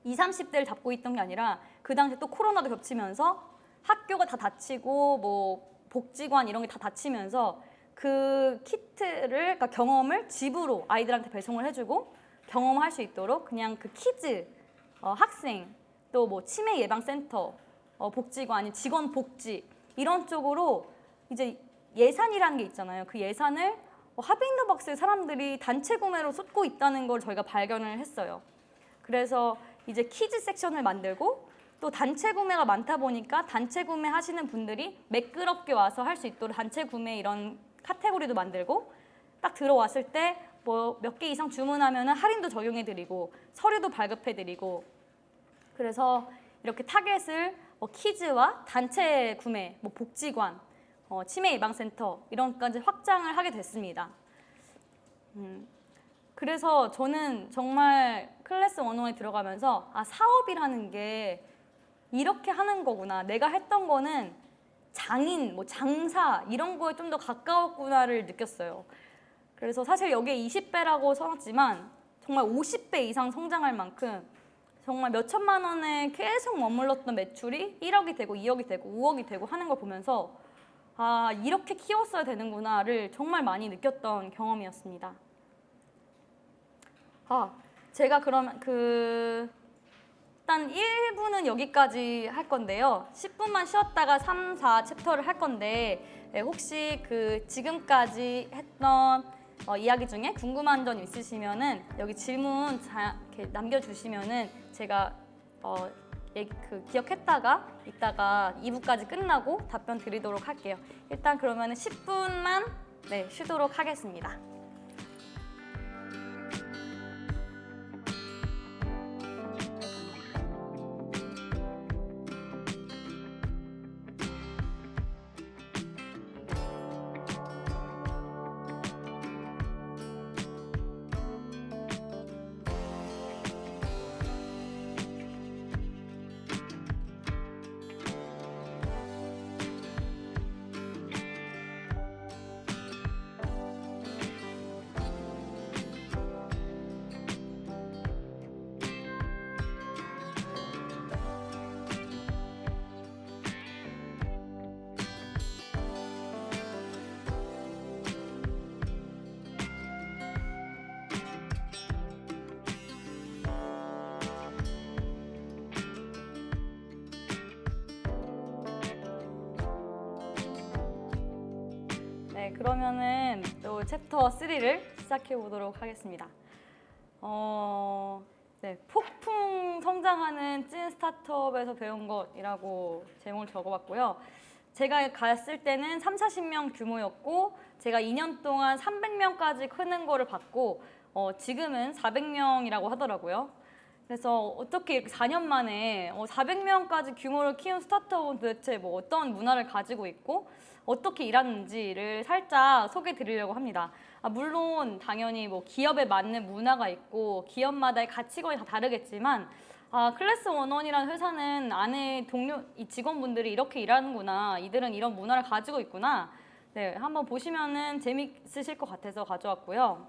20, 30대를 잡고 있던 게 아니라 그 당시 또 코로나도 겹치면서 학교가 다 닫히고 뭐 복지관 이런 게 다 닫히면서 그 키트를 그러니까 경험을 집으로 아이들한테 배송을 해주고 경험할 수 있도록 그냥 그 키즈, 학생, 또 뭐 치매 예방센터, 복지관, 직원 복지 이런 쪽으로 이제 예산이라는 게 있잖아요. 그 예산을 하비인더박스의 사람들이 단체 구매로 쏟고 있다는 걸 저희가 발견을 했어요. 그래서 이제 키즈 섹션을 만들고 또 단체 구매가 많다 보니까 단체 구매 하시는 분들이 매끄럽게 와서 할 수 있도록 단체 구매 이런 카테고리도 만들고 딱 들어왔을 때 뭐 몇 개 이상 주문하면 할인도 적용해드리고 서류도 발급해드리고 그래서 이렇게 타겟을 키즈와 단체 구매, 뭐 복지관, 치매 예방센터 이런 것까지 확장을 하게 됐습니다. 그래서 저는 정말 클래스 101에 들어가면서 아, 사업이라는 게 이렇게 하는 거구나. 내가 했던 거는 장인, 뭐 장사 이런 거에 좀 더 가까웠구나를 느꼈어요. 그래서 사실 여기에 20배라고 써놨지만 정말 50배 이상 성장할 만큼 정말 몇 천만 원에 계속 머물렀던 매출이 1억이 되고 2억이 되고 5억이 되고 하는 걸 보면서 아, 이렇게 키웠어야 되는구나를 정말 많이 느꼈던 경험이었습니다. 아, 제가 그러면 일단 1부는 여기까지 할 건데요. 10분만 쉬었다가 3, 4 챕터를 할 건데 혹시 지금까지 했던 이야기 중에 궁금한 점 있으시면은 여기 질문 이렇게 남겨주시면은 제가 기억했다가 이따가 2부까지 끝나고 답변 드리도록 할게요. 일단 그러면은 10분만 쉬도록 하겠습니다. 네, 그러면은 또 챕터 3를 시작해 보도록 하겠습니다. 폭풍 성장하는 찐 스타트업에서 배운 것이라고 제목을 적어봤고요. 제가 갔을 때는 3, 40명 규모였고 제가 2년 동안 300명까지 크는 거를 봤고 지금은 400명이라고 하더라고요. 그래서 어떻게 이렇게 4년 만에 400명까지 규모를 키운 스타트업은 도대체 뭐 어떤 문화를 가지고 있고 어떻게 일하는지를 살짝 소개해 드리려고 합니다. 물론 당연히 뭐 기업에 맞는 문화가 있고 기업마다의 가치관이 다 다르겠지만 클래스 101이라는 회사는 안에 이 직원분들이 이렇게 일하는구나, 이들은 이런 문화를 가지고 있구나, 네, 한번 보시면은 재밌으실 것 같아서 가져왔고요.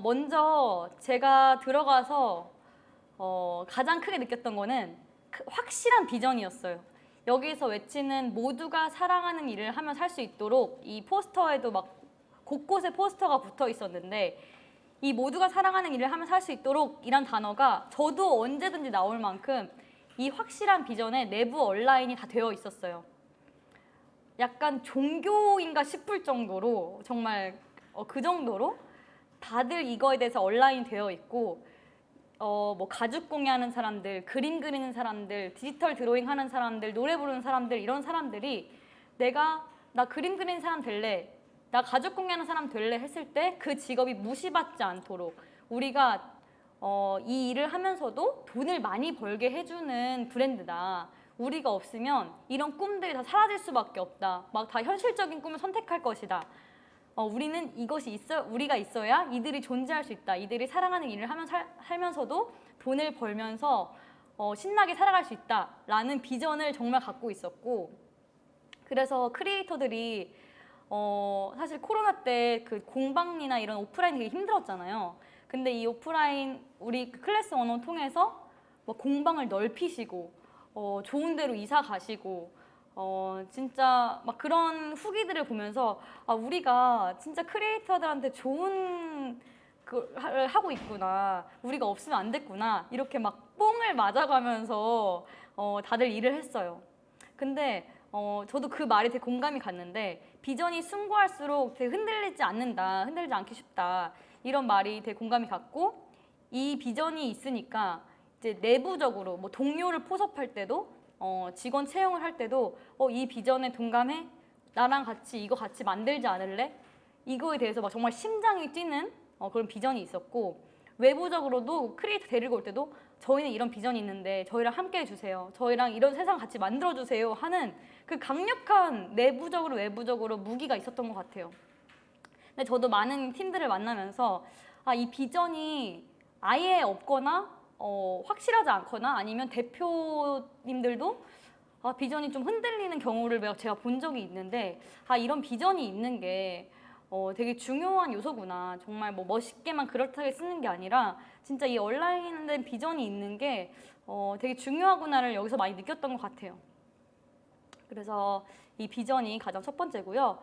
먼저 제가 들어가서 가장 크게 느꼈던 거는 확실한 비전이었어요. 여기서 외치는 모두가 사랑하는 일을 하며 살 수 있도록 이 포스터에도 막 곳곳에 포스터가 붙어 있었는데 이 모두가 사랑하는 일을 하며 살 수 있도록 이란 단어가 저도 언제든지 나올 만큼 이 확실한 비전에 내부 언라인이 다 되어 있었어요. 약간 종교인가 싶을 정도로 정말 그 정도로 다들 이거에 대해서 언라인 되어 있고 뭐 가죽 공예하는 사람들, 그림 그리는 사람들, 디지털 드로잉 하는 사람들, 노래 부르는 사람들 이런 사람들이 나 그림 그리는 사람 될래, 나 가죽 공예하는 사람 될래 했을 때 그 직업이 무시받지 않도록 우리가 이 일을 하면서도 돈을 많이 벌게 해주는 브랜드다. 우리가 없으면 이런 꿈들이 다 사라질 수밖에 없다. 막 다 현실적인 꿈을 선택할 것이다. 우리는 우리가 있어야 이들이 존재할 수 있다. 이들이 사랑하는 일을 살면서도 돈을 벌면서 신나게 살아갈 수 있다라는 비전을 정말 갖고 있었고, 그래서 크리에이터들이 사실 코로나 때 그 공방이나 이런 오프라인 되게 힘들었잖아요. 근데 이 오프라인 우리 클래스 101 통해서 뭐 공방을 넓히시고 좋은 데로 이사 가시고 진짜 막 그런 후기들을 보면서 우리가 진짜 크리에이터들한테 좋은 걸 하고 있구나, 우리가 없으면 안 됐구나, 이렇게 막 뽕을 맞아가면서 다들 일을 했어요. 근데 저도 그 말이 되게 공감이 갔는데 비전이 숭고할수록 되게 흔들리지 않기 쉽다, 이런 말이 되게 공감이 갔고, 이 비전이 있으니까 이제 내부적으로 뭐 동료를 포섭할 때도 직원 채용을 할 때도 이 비전에 동감해? 나랑 같이 이거 같이 만들지 않을래? 이거에 대해서 막 정말 심장이 뛰는 그런 비전이 있었고, 외부적으로도 크리에이터 데리고 올 때도 저희는 이런 비전이 있는데 저희랑 함께 해주세요, 저희랑 이런 세상 같이 만들어주세요 하는 그 강력한 내부적으로 외부적으로 무기가 있었던 것 같아요. 근데 저도 많은 팀들을 만나면서 이 비전이 아예 없거나 확실하지 않거나 아니면 대표님들도 비전이 좀 흔들리는 경우를 제가 본 적이 있는데 이런 비전이 있는 게 되게 중요한 요소구나. 정말 뭐 멋있게만 그렇다게 쓰는 게 아니라 진짜 이 얼라인된 비전이 있는 게 되게 중요하구나를 여기서 많이 느꼈던 것 같아요. 그래서 이 비전이 가장 첫 번째고요.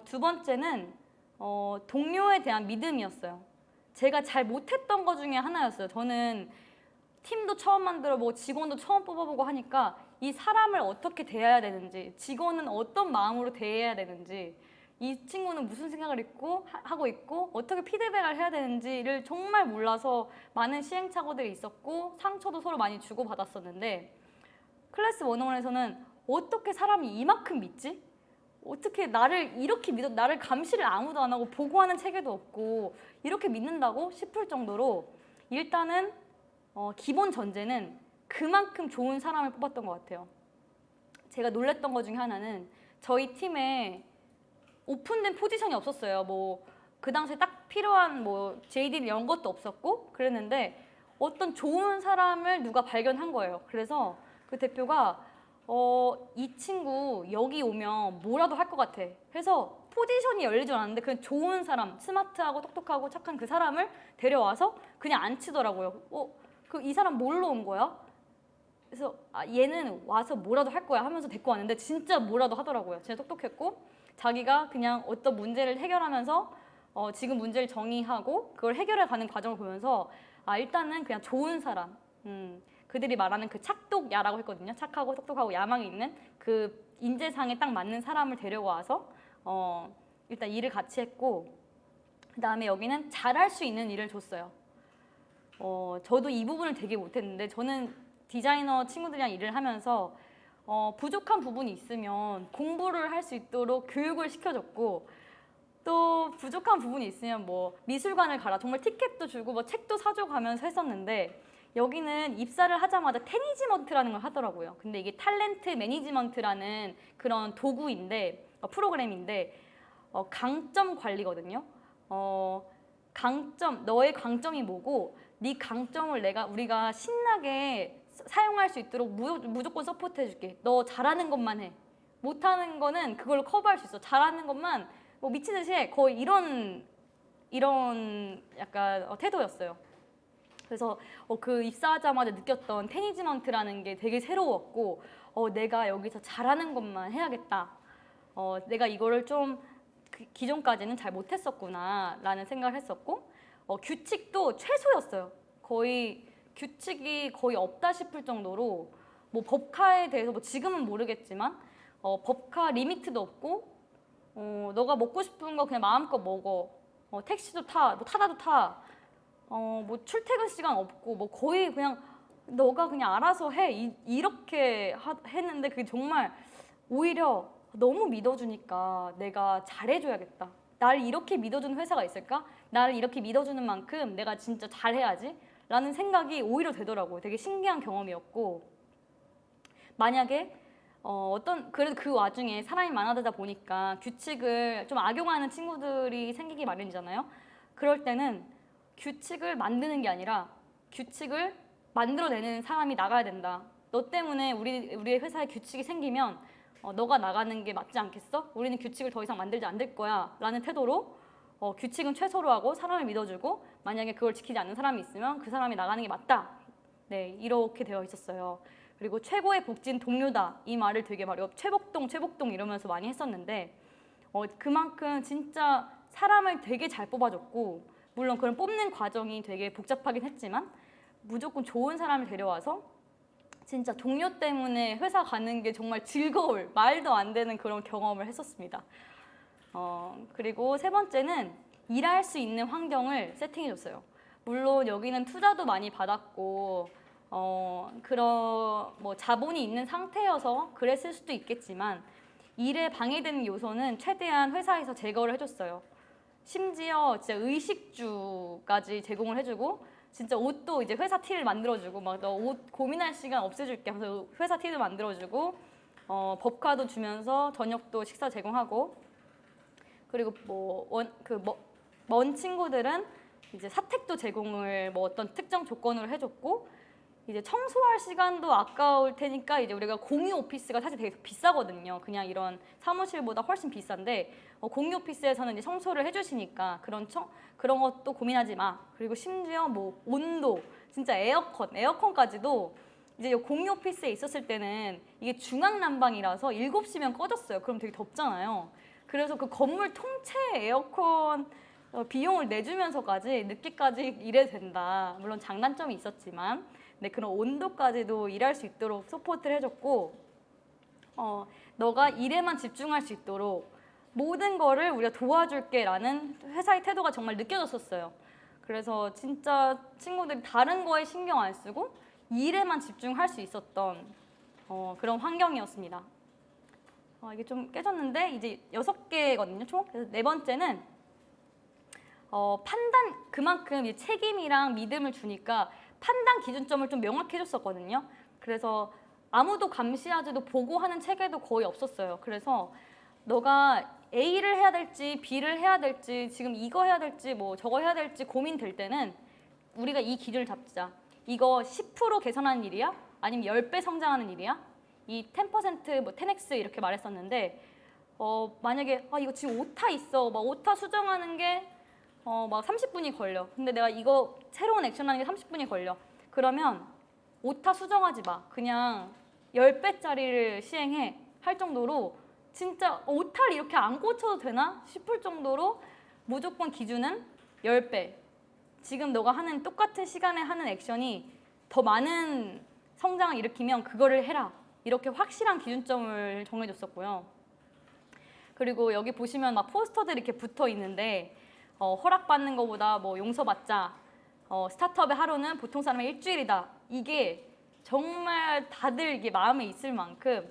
두 번째는 동료에 대한 믿음이었어요. 제가 잘 못했던 것 중에 하나였어요. 저는 팀도 처음 만들어보고 직원도 처음 뽑아보고 하니까 이 사람을 어떻게 대해야 되는지, 직원은 어떤 마음으로 대해야 되는지, 이 친구는 무슨 생각을 하고 있고 어떻게 피드백을 해야 되는지를 정말 몰라서 많은 시행착오들이 있었고 상처도 서로 많이 주고받았었는데, 클래스 101에서는 어떻게 사람이 이만큼 믿지? 어떻게 나를 이렇게 나를 감시를 아무도 안 하고 보고하는 체계도 없고 이렇게 믿는다고 싶을 정도로, 일단은 기본 전제는 그만큼 좋은 사람을 뽑았던 것 같아요. 제가 놀랬던 것 중에 하나는 저희 팀에 오픈된 포지션이 없었어요. 뭐 그 당시에 딱 필요한 JD 이런 것도 없었고 그랬는데 어떤 좋은 사람을 누가 발견한 거예요. 그래서 그 대표가 이 친구 여기 오면 뭐라도 할 것 같아. 해서 포지션이 열리지 않았는데 그냥 좋은 사람, 스마트하고 똑똑하고 착한 그 사람을 데려와서 그냥 앉히더라고요. 이 사람 뭘로 온 거야? 그래서 얘는 와서 뭐라도 할 거야 하면서 데리고 왔는데 진짜 뭐라도 하더라고요. 진짜 똑똑했고 자기가 그냥 어떤 문제를 해결하면서 지금 문제를 정의하고 그걸 해결해 가는 과정을 보면서 일단은 그냥 좋은 사람, 그들이 말하는 그 착똑야라고 했거든요. 착하고 똑똑하고 야망이 있는 그 인재상에 딱 맞는 사람을 데려와서 일단 일을 같이 했고, 그 다음에 여기는 잘할 수 있는 일을 줬어요. 저도 이 부분을 되게 못했는데, 저는 디자이너 친구들이랑 일을 하면서 부족한 부분이 있으면 공부를 할 수 있도록 교육을 시켜줬고, 또 부족한 부분이 있으면 뭐 미술관을 가라, 정말 티켓도 주고 뭐 책도 사줘 가면서 했었는데, 여기는 입사를 하자마자 테니지먼트라는 걸 하더라고요. 근데 이게 탤런트 매니지먼트라는 그런 도구인데, 프로그램인데 강점 관리거든요. 너의 강점이 뭐고 네 강점을 우리가 신나게 사용할 수 있도록 무조건 서포트해 줄게. 너 잘하는 것만 해. 못하는 거는 그걸로 커버할 수 있어. 잘하는 것만 미친 듯이 해. 거의 이런 약간 태도였어요. 그래서 그 입사하자마자 느꼈던 테니지먼트라는 게 되게 새로웠고, 내가 여기서 잘하는 것만 해야겠다. 내가 이거를 좀 기존까지는 잘 못했었구나 라는 생각을 했었고, 규칙도 최소였어요. 규칙이 거의 없다 싶을 정도로 법카에 대해서 지금은 모르겠지만 법카 리미트도 없고, 너가 먹고 싶은 거 그냥 마음껏 먹어. 택시도 타, 타다도 타. 출퇴근 시간 없고 거의 그냥 너가 그냥 알아서 해. 이렇게 했는데 그게 정말 오히려 너무 믿어주니까 내가 잘해줘야겠다. 나를 이렇게 믿어주는 회사가 있을까? 나를 이렇게 믿어주는 만큼 내가 진짜 잘해야지 라는 생각이 오히려 되더라고요. 되게 신기한 경험이었고, 만약에 그래도 그 와중에 사람이 많아지다 보니까 규칙을 좀 악용하는 친구들이 생기기 마련이잖아요. 그럴 때는 규칙을 만드는 게 아니라 규칙을 만들어내는 사람이 나가야 된다. 너 때문에 우리의 회사에 규칙이 생기면 너가 나가는 게 맞지 않겠어? 우리는 규칙을 더 이상 만들지 않을 거야 라는 태도로 규칙은 최소로 하고 사람을 믿어주고, 만약에 그걸 지키지 않는 사람이 있으면 그 사람이 나가는 게 맞다. 네, 이렇게 되어 있었어요. 그리고 최고의 복지는 동료다. 이 말을 되게 최복동 이러면서 많이 했었는데, 그만큼 진짜 사람을 되게 잘 뽑아줬고, 물론 그런 뽑는 과정이 되게 복잡하긴 했지만 무조건 좋은 사람을 데려와서 진짜 동료 때문에 회사 가는 게 정말 즐거울, 말도 안 되는 그런 경험을 했었습니다. 그리고 세 번째는 일할 수 있는 환경을 세팅해줬어요. 물론 여기는 투자도 많이 받았고 그런 자본이 있는 상태여서 그랬을 수도 있겠지만, 일에 방해되는 요소는 최대한 회사에서 제거를 해줬어요. 심지어 진짜 의식주까지 제공을 해주고, 진짜 옷도 이제 회사 티를 만들어주고, 너 옷 고민할 시간 없애줄게 하면서 회사 티도 만들어주고, 법카도 주면서 저녁도 식사 제공하고, 그리고 먼 친구들은 이제 사택도 제공을 뭐 어떤 특정 조건으로 해줬고, 이제 청소할 시간도 아까울 테니까 이제 우리가 공유 오피스가 사실 되게 비싸거든요. 그냥 이런 사무실보다 훨씬 비싼데 공유 오피스에서는 이제 청소를 해주시니까 그런 것도 고민하지 마. 그리고 심지어 뭐 온도, 진짜 에어컨까지도 이제 공유 오피스에 있었을 때는 이게 중앙 난방이라서 7시면 꺼졌어요. 그럼 되게 덥잖아요. 그래서 그 건물 통째 에어컨 비용을 내주면서까지 늦게까지 일해야 된다. 물론 장단점이 있었지만 네, 그런 온도까지도 일할 수 있도록 서포트를 해줬고, 너가 일에만 집중할 수 있도록 모든 거를 우리가 도와줄게라는 회사의 태도가 정말 느껴졌었어요. 그래서 진짜 친구들이 다른 거에 신경 안 쓰고 일에만 집중할 수 있었던 그런 환경이었습니다. 이게 좀 깨졌는데 이제 6개거든요, 총. 그래서 네 번째는 판단, 그만큼 이 책임이랑 믿음을 주니까 판단 기준점을 좀 명확히 해줬었거든요. 그래서 아무도 감시하지도 보고하는 체계도 거의 없었어요. 그래서 너가 A를 해야 될지 B를 해야 될지 지금 이거 해야 될지 뭐 저거 해야 될지 고민될 때는 우리가 이 기준을 잡자. 이거 10% 개선하는 일이야? 아니면 10배 성장하는 일이야? 이 10% 뭐 10x 이렇게 말했었는데 만약에 이거 지금 오타 있어. 막 오타 수정하는 게 막 30분이 걸려. 근데 내가 이거 새로운 액션하는 게 30분이 걸려. 그러면 오타 수정하지 마. 그냥 10배짜리를 시행해. 할 정도로 진짜 오타를 이렇게 안 고쳐도 되나 싶을 정도로 무조건 기준은 10배. 지금 너가 하는 똑같은 시간에 하는 액션이 더 많은 성장을 일으키면 그거를 해라. 이렇게 확실한 기준점을 정해줬었고요. 그리고 여기 보시면 막 포스터들이 이렇게 붙어 있는데 허락받는 것보다 뭐 용서받자, 스타트업의 하루는 보통 사람의 일주일이다. 이게 정말 다들 이게 마음에 있을 만큼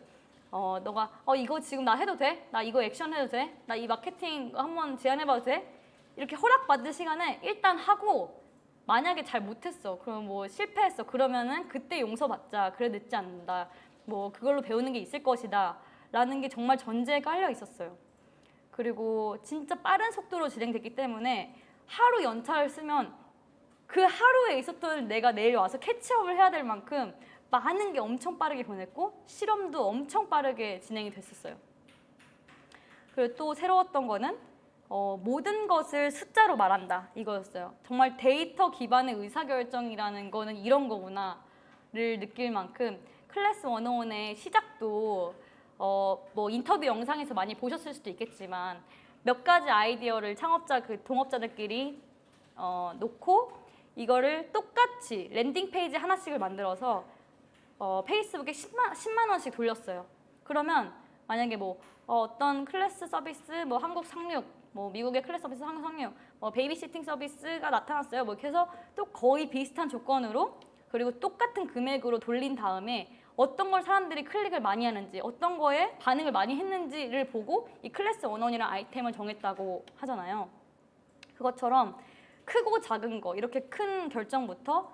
너가 이거 지금 나 해도 돼? 나 이거 액션 해도 돼? 나 이 마케팅 한번 제안해봐도 돼? 이렇게 허락받을 시간에 일단 하고 만약에 잘 못했어. 그럼 뭐 실패했어. 그러면은 그때 용서받자. 그래 늦지 않는다. 뭐 그걸로 배우는 게 있을 것이다. 라는 게 정말 전제에 깔려 있었어요. 그리고 진짜 빠른 속도로 진행됐기 때문에 하루 연차를 쓰면 그 하루에 있었던 내가 내일 와서 캐치업을 해야 될 만큼 많은 게 엄청 빠르게 변했고 실험도 엄청 빠르게 진행이 됐었어요. 그리고 또 새로웠던 거는 모든 것을 숫자로 말한다 이거였어요. 정말 데이터 기반의 의사결정이라는 거는 이런 거구나를 느낄 만큼 클래스 101의 시작도 뭐 인터뷰 영상에서 많이 보셨을 수도 있겠지만 몇 가지 아이디어를 동업자들끼리 놓고 이거를 똑같이 랜딩 페이지 하나씩을 만들어서 페이스북에 10만 원씩 돌렸어요. 그러면 만약에 뭐 어떤 클래스 서비스 뭐 한국 상륙, 뭐 미국의 클래스 서비스 한국 상륙, 뭐 베이비시팅 서비스가 나타났어요. 뭐 이렇게 해서 또 거의 비슷한 조건으로 그리고 똑같은 금액으로 돌린 다음에 어떤 걸 사람들이 클릭을 많이 하는지 어떤 거에 반응을 많이 했는지를 보고 이 클래스 101이라는 아이템을 정했다고 하잖아요. 그것처럼 크고 작은 거 이렇게 큰 결정부터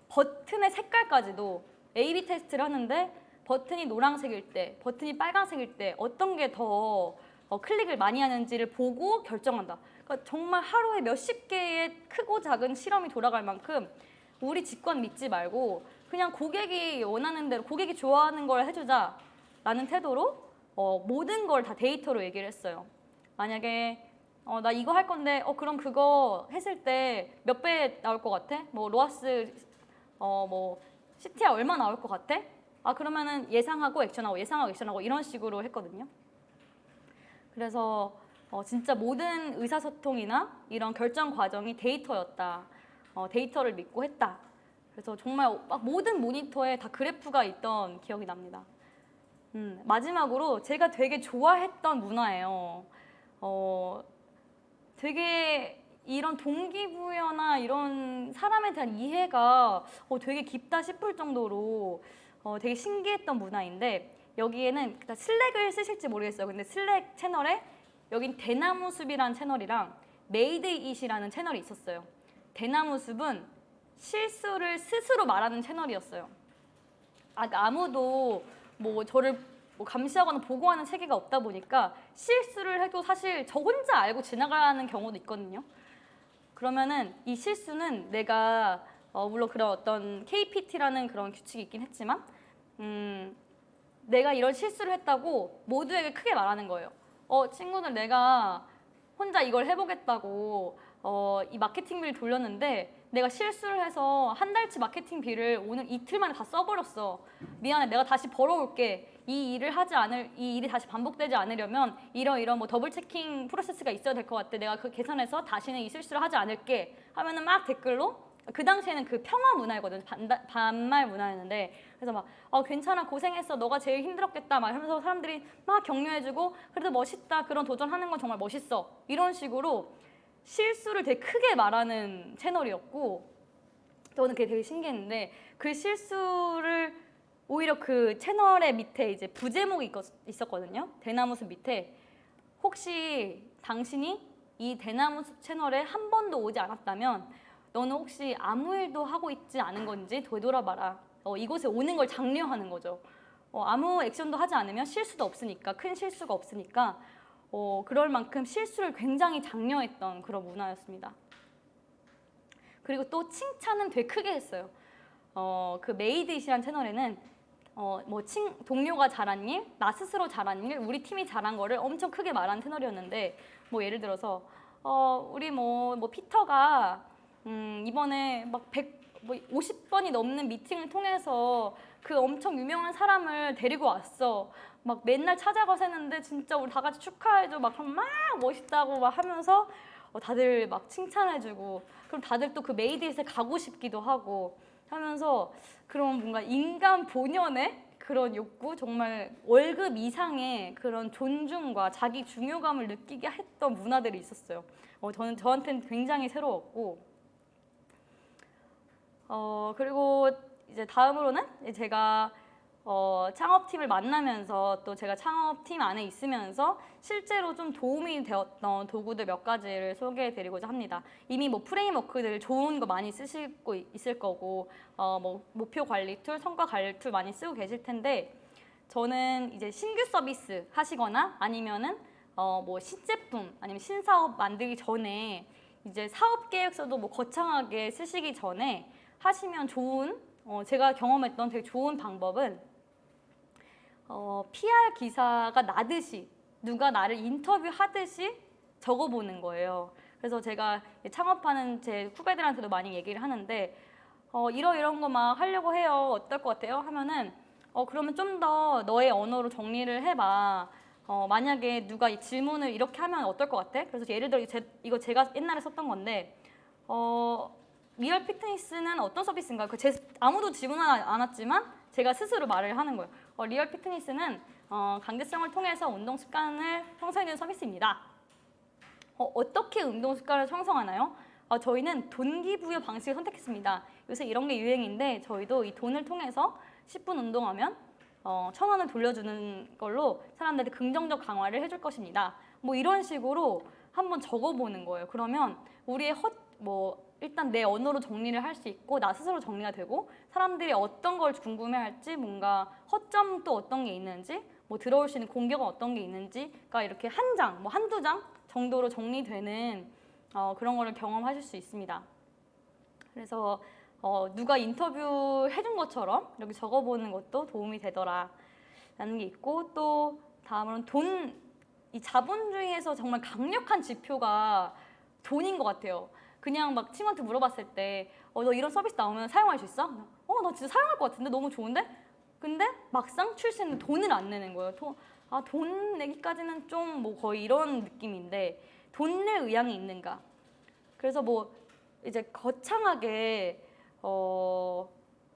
버튼의 색깔까지도 A/B 테스트를 하는데 버튼이 노란색일 때, 버튼이 빨간색일 때 어떤 게 더 클릭을 많이 하는지를 보고 결정한다. 그러니까 정말 하루에 몇십 개의 크고 작은 실험이 돌아갈 만큼 우리 직관 믿지 말고 그냥 고객이 원하는 대로 고객이 좋아하는 걸 해주자라는 태도로 모든 걸 다 데이터로 얘기를 했어요. 만약에 나 이거 할 건데 그럼 그거 했을 때 몇 배 나올 것 같아? 뭐 로아스 뭐 CTR 얼마 나올 것 같아? 그러면은 예상하고 액션하고 이런 식으로 했거든요. 그래서 진짜 모든 의사소통이나 이런 결정 과정이 데이터였다. 데이터를 믿고 했다. 그래서 정말 막 모든 모니터에 다 그래프가 있던 기억이 납니다. 마지막으로 제가 되게 좋아했던 문화예요. 되게 이런 동기부여나 이런 사람에 대한 이해가 되게 깊다 싶을 정도로 되게 신기했던 문화인데 여기에는 슬랙을 쓰실지 모르겠어요. 근데 슬랙 채널에 여긴 대나무숲이라는 채널이랑 메이드잇이라는 채널이 있었어요. 대나무숲은 실수를 스스로 말하는 채널이었어요. 아무도 뭐 저를 뭐 감시하거나 보고하는 체계가 없다 보니까 실수를 해도 사실 저 혼자 알고 지나가는 경우도 있거든요. 그러면은 이 실수는 내가 물론 그런 어떤 KPT라는 그런 규칙이 있긴 했지만 내가 이런 실수를 했다고 모두에게 크게 말하는 거예요. 친구들 내가 혼자 이걸 해보겠다고 이 마케팅비를 돌렸는데 내가 실수를 해서 한 달치 마케팅비를 오늘 이틀 만에 다 써버렸어. 미안해, 내가 다시 벌어올게. 이 일이 다시 반복되지 않으려면 이런 뭐 더블 체킹 프로세스가 있어야 될 것 같아. 내가 그 계산해서 다시는 이 실수를 하지 않을게. 하면은 막 댓글로 그 당시에는 그 평화 문화였거든. 반말 문화였는데 그래서 막 괜찮아, 고생했어, 너가 제일 힘들었겠다 막 하면서 사람들이 막 격려해주고 그래도 멋있다, 그런 도전하는 건 정말 멋있어, 이런 식으로 실수를 되게 크게 말하는 채널이었고 저는 그게 되게 신기했는데 그 실수를 오히려 그 채널의 밑에 이제 부제목이 있었거든요. 대나무 숲 밑에 혹시 당신이 이 대나무 숲 채널에 한 번도 오지 않았다면 너는 혹시 아무 일도 하고 있지 않은 건지 되돌아봐라. 이곳에 오는 걸 장려하는 거죠. 아무 액션도 하지 않으면 실수도 없으니까, 큰 실수가 없으니까 그럴 만큼 실수를 굉장히 장려했던 그런 문화였습니다. 그리고 또 칭찬은 되게 크게 했어요. 그 메이드잇이라는 채널에는 동료가 잘한 일, 나 스스로 잘한 일, 우리 팀이 잘한 거를 엄청 크게 말하는 채널이었는데 뭐 예를 들어서 우리 뭐 피터가 이번에 막 50번이 넘는 미팅을 통해서 그 엄청 유명한 사람을 데리고 왔어. 막 맨날 찾아가서 했는데 진짜 우리 다 같이 축하해줘. 막 멋있다고 막 하면서 다들 막 칭찬해주고 그럼 다들 또 그 메이드잇에 가고 싶기도 하고 하면서 그런 뭔가 인간 본연의 그런 욕구, 정말 월급 이상의 그런 존중과 자기 중요감을 느끼게 했던 문화들이 있었어요. 저한테는 굉장히 새로웠고 그리고 이제 다음으로는 제가 창업팀을 만나면서 또 제가 창업팀 안에 있으면서 실제로 좀 도움이 되었던 도구들 몇 가지를 소개해드리고자 합니다. 이미 뭐 프레임워크들 좋은 거 많이 쓰시고 있을 거고 뭐 목표 관리 툴, 성과 관리 툴 많이 쓰고 계실 텐데 저는 이제 신규 서비스 하시거나 아니면은 뭐 신제품 아니면 신사업 만들기 전에 이제 사업 계획서도 뭐 거창하게 쓰시기 전에 하시면 좋은 제가 경험했던 되게 좋은 방법은 PR 기사가 나듯이 누가 나를 인터뷰하듯이 적어보는 거예요. 그래서 제가 창업하는 제 후배들한테도 많이 얘기를 하는데 이런 거 막 하려고 해요. 어떨 것 같아요? 하면은 그러면 좀 더 너의 언어로 정리를 해봐. 만약에 누가 이 질문을 이렇게 하면 어떨 것 같아? 그래서 예를 들어 이거 제가 옛날에 썼던 건데 리얼 피트니스는 어떤 서비스인가요? 아무도 질문 안 왔지만 제가 스스로 말을 하는 거예요. 리얼 피트니스는 강제성을 통해서 운동 습관을 형성해주는 서비스입니다. 어떻게 운동 습관을 형성하나요? 저희는 동기부여 방식을 선택했습니다. 요새 이런 게 유행인데 저희도 이 돈을 통해서 10분 운동하면 1,000원을 돌려주는 걸로 사람들한테 긍정적 강화를 해줄 것입니다. 뭐 이런 식으로 한번 적어보는 거예요. 그러면 우리의 일단 내 언어로 정리를 할 수 있고 나 스스로 정리가 되고 사람들이 어떤 걸 궁금해할지 뭔가 허점도 어떤 게 있는지 뭐 들어올 수 있는 공격은 어떤 게 있는지가 이렇게 한 장, 뭐 한두 장 정도로 정리되는 그런 거를 경험하실 수 있습니다. 그래서 누가 인터뷰 해준 것처럼 이렇게 적어보는 것도 도움이 되더라 라는 게 있고 또 다음으로는 이 자본주의에서 정말 강력한 지표가 돈인 것 같아요. 그냥 막 친구한테 물어봤을 때 너 이런 서비스 나오면 사용할 수 있어? 나 진짜 사용할 것 같은데 너무 좋은데? 근데 막상 출시는 돈을 안 내는 거예요. 돈 내기까지는 좀 뭐 거의 이런 느낌인데 돈 낼 의향이 있는가? 그래서 뭐 이제 거창하게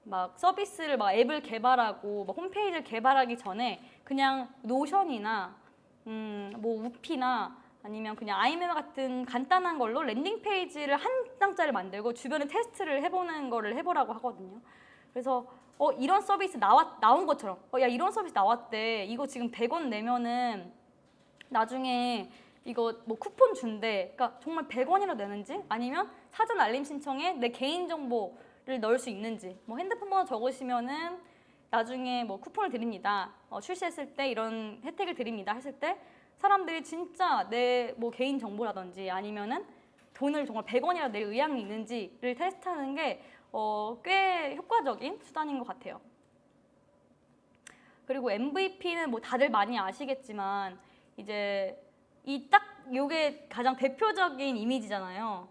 막 서비스를 막 앱을 개발하고 막 홈페이지를 개발하기 전에 그냥 노션이나 뭐 우피나 아니면 그냥 아이메모 같은 간단한 걸로 랜딩 페이지를 한 장짜리 만들고 주변에 테스트를 해보는 거를 해보라고 하거든요. 그래서 이런 서비스 나온 것처럼 야 이런 서비스 나왔대. 이거 지금 100원 내면은 나중에 이거 뭐 쿠폰 준대. 그러니까 정말 100원이라 내는지 아니면 사전 알림 신청에 내 개인 정보를 넣을 수 있는지 뭐 핸드폰 번호 적으시면은 나중에 뭐 쿠폰을 드립니다. 출시했을 때 이런 혜택을 드립니다 했을 때 사람들이 진짜 내 뭐 개인 정보라든지 아니면은 돈을 정말 100원이라도 낼 의향이 있는지를 테스트하는 게 꽤 효과적인 수단인 것 같아요. 그리고 MVP는 뭐 다들 많이 아시겠지만 이제 요게 가장 대표적인 이미지잖아요.